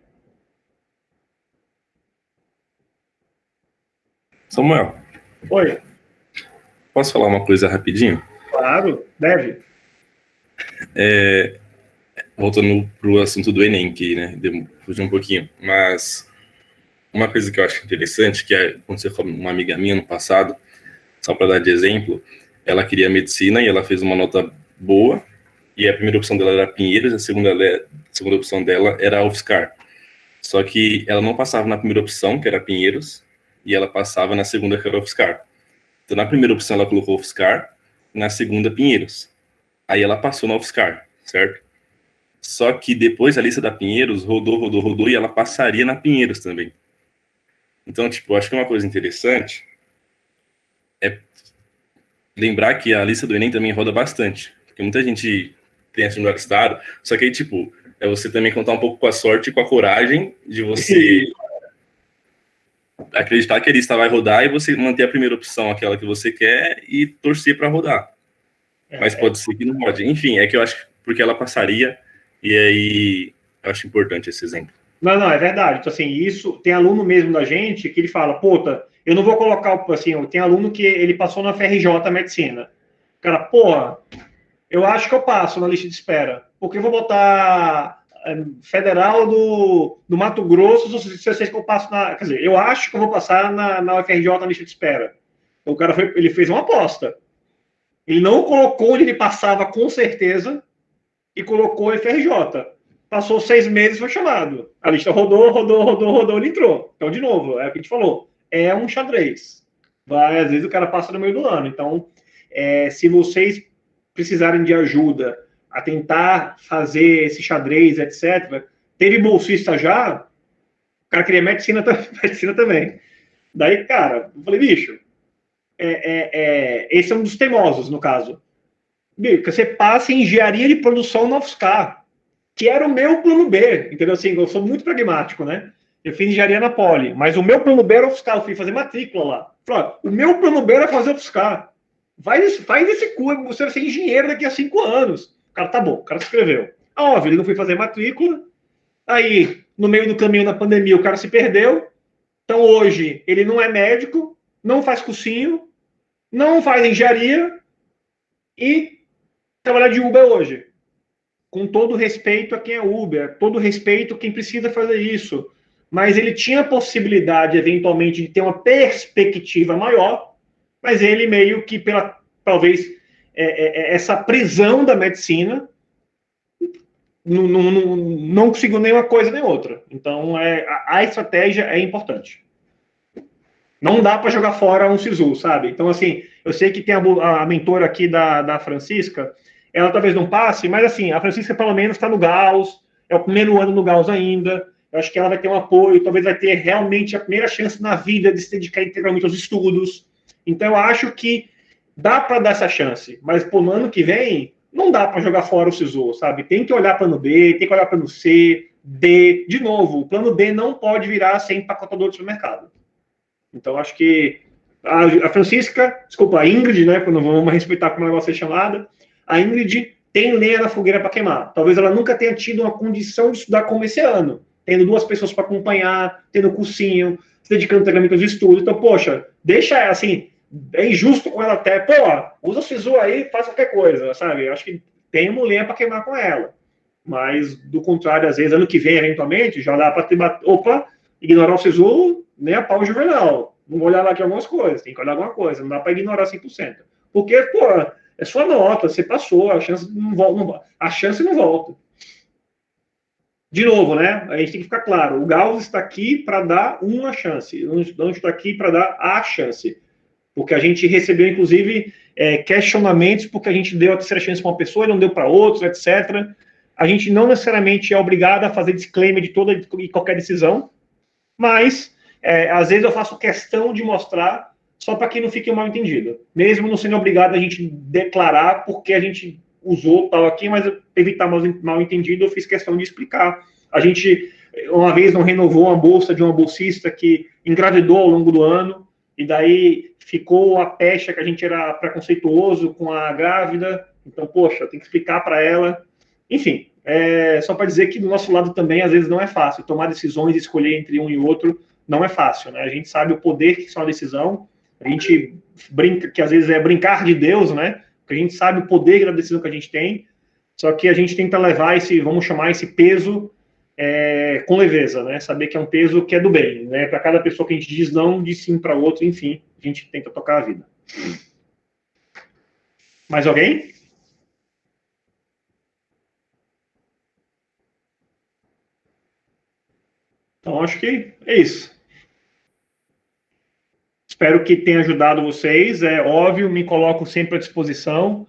Samuel. Oi. Posso falar uma coisa rapidinho? Claro, deve. Voltando para o assunto do Enem, que, né, fugiu um pouquinho, mas uma coisa que eu acho interessante, que aconteceu com uma amiga minha no passado, só para dar de exemplo, ela queria medicina e ela fez uma nota boa, e a primeira opção dela era Pinheiros, a segunda opção dela era a UFSCar. Só que ela não passava na primeira opção, que era Pinheiros, e ela passava na segunda, que era a UFSCar. Então, na primeira opção, ela colocou UFSCar, na segunda, Pinheiros. Aí ela passou na UFSCar, certo? Só que depois a lista da Pinheiros rodou, e ela passaria na Pinheiros também. Então, tipo, eu acho que uma coisa interessante é lembrar que a lista do Enem também roda bastante. Porque muita gente tem essa universidade, só que aí, tipo, é você também contar um pouco com a sorte e com a coragem de você acreditar que a lista vai rodar e você manter a primeira opção, aquela que você quer, e torcer para rodar. Mas pode ser que não rode. Enfim, é que eu acho porque ela passaria, e aí eu acho importante esse exemplo. Não, é verdade. Então, assim, isso tem aluno mesmo da gente que ele fala, puta, eu não vou colocar, assim, tem aluno que ele passou na FRJ Medicina. Cara, porra, eu acho que eu passo na lista de espera, porque eu vou botar Federal do Mato Grosso, se eu sei que eu passo na... Quer dizer, eu acho que eu vou passar na UFRJ na lista de espera. Então, o cara ele fez uma aposta. Ele não colocou onde ele passava com certeza e colocou FRJ. Passou 6 meses, foi chamado. A lista rodou, ele entrou. Então, de novo, é o que a gente falou. É um xadrez. Às vezes o cara passa no meio do ano. Então, se vocês precisarem de ajuda a tentar fazer esse xadrez, etc., teve bolsista já, o cara queria medicina também. Daí, cara, eu falei, bicho, esse é um dos teimosos, no caso. Bicho, você passa em engenharia de produção na UFSCar, que era o meu plano B, entendeu? Assim, eu sou muito pragmático, né? Eu fiz engenharia na Poli, mas o meu plano B era UFSCar, eu fui fazer matrícula lá. Falei, o meu plano B era fazer UFSCar. Faz esse curso, você vai ser engenheiro daqui a 5 anos. O cara, tá bom, o cara se inscreveu. Óbvio, ele não foi fazer matrícula, aí, no meio do caminho da pandemia, o cara se perdeu, então hoje ele não é médico, não faz cursinho, não faz engenharia e trabalhar de Uber hoje. Com todo respeito a quem é Uber, todo respeito a quem precisa fazer isso. Mas ele tinha a possibilidade, eventualmente, de ter uma perspectiva maior, mas ele meio que, talvez, essa prisão da medicina, não conseguiu nem uma coisa nem outra. Então, a estratégia é importante. Não dá para jogar fora um SISU, sabe? Então, assim, eu sei que tem a mentora aqui da Francisca, ela talvez não passe, mas, assim, a Francisca, pelo menos, está no Gauss, é o primeiro ano no Gauss ainda, eu acho que ela vai ter um apoio, talvez vai ter realmente a primeira chance na vida de se dedicar integralmente aos estudos. Então, eu acho que dá para dar essa chance, mas, pô, no ano que vem, não dá para jogar fora o SISU, sabe? Tem que olhar plano B, tem que olhar plano C, D. De novo, o plano B não pode virar sem empacotador de supermercado. Então, acho que a Francisca, desculpa, a Ingrid, né, quando vamos respeitar como ela vai ser chamada, a Ingrid tem lenha na fogueira para queimar. Talvez ela nunca tenha tido uma condição de estudar como esse ano, tendo 2 pessoas para acompanhar, tendo cursinho, se dedicando integralmente aos estudos. Então, poxa, deixa, assim, é injusto com ela até, pô, usa o SISU aí, faz qualquer coisa, sabe? Eu acho que tem uma lenha para queimar com ela. Mas, do contrário, às vezes, ano que vem, eventualmente, já dá para ter, opa, ignorar o SISU, nem a pau juvenal. Não vou olhar lá aqui algumas coisas, tem que olhar alguma coisa, não dá para ignorar 100%. Porque, pô, é sua nota, você passou, a chance não volta, a chance não volta. De novo, né? A gente tem que ficar claro, o Gauss está aqui para dar uma chance, não está aqui para dar a chance. Porque a gente recebeu, inclusive, questionamentos porque a gente deu a terceira chance para uma pessoa e não deu para outros, etc. A gente não necessariamente é obrigado a fazer disclaimer de toda e qualquer decisão, mas, às vezes, eu faço questão de mostrar só para que não fique mal entendido. Mesmo não sendo obrigado a gente declarar porque a gente usou tal aqui, mas evitar mal entendido, eu fiz questão de explicar. A gente, uma vez, não renovou uma bolsa de uma bolsista que engravidou ao longo do ano, e daí ficou a pecha que a gente era preconceituoso com a grávida. Então, poxa, tem que explicar para ela. Enfim, só para dizer que do nosso lado também, às vezes, não é fácil. Tomar decisões e escolher entre um e outro não é fácil, né? A gente sabe o poder que são a decisão. A gente brinca que, às vezes, é brincar de Deus, né? Porque a gente sabe o poder da decisão que a gente tem. Só que a gente tenta levar vamos chamar esse peso com leveza, né? Saber que é um peso que é do bem, né? Para cada pessoa que a gente diz não, diz sim para outro, enfim, a gente tenta tocar a vida. Mais alguém? Então, acho que é isso. Espero que tenha ajudado vocês. É óbvio, me coloco sempre à disposição.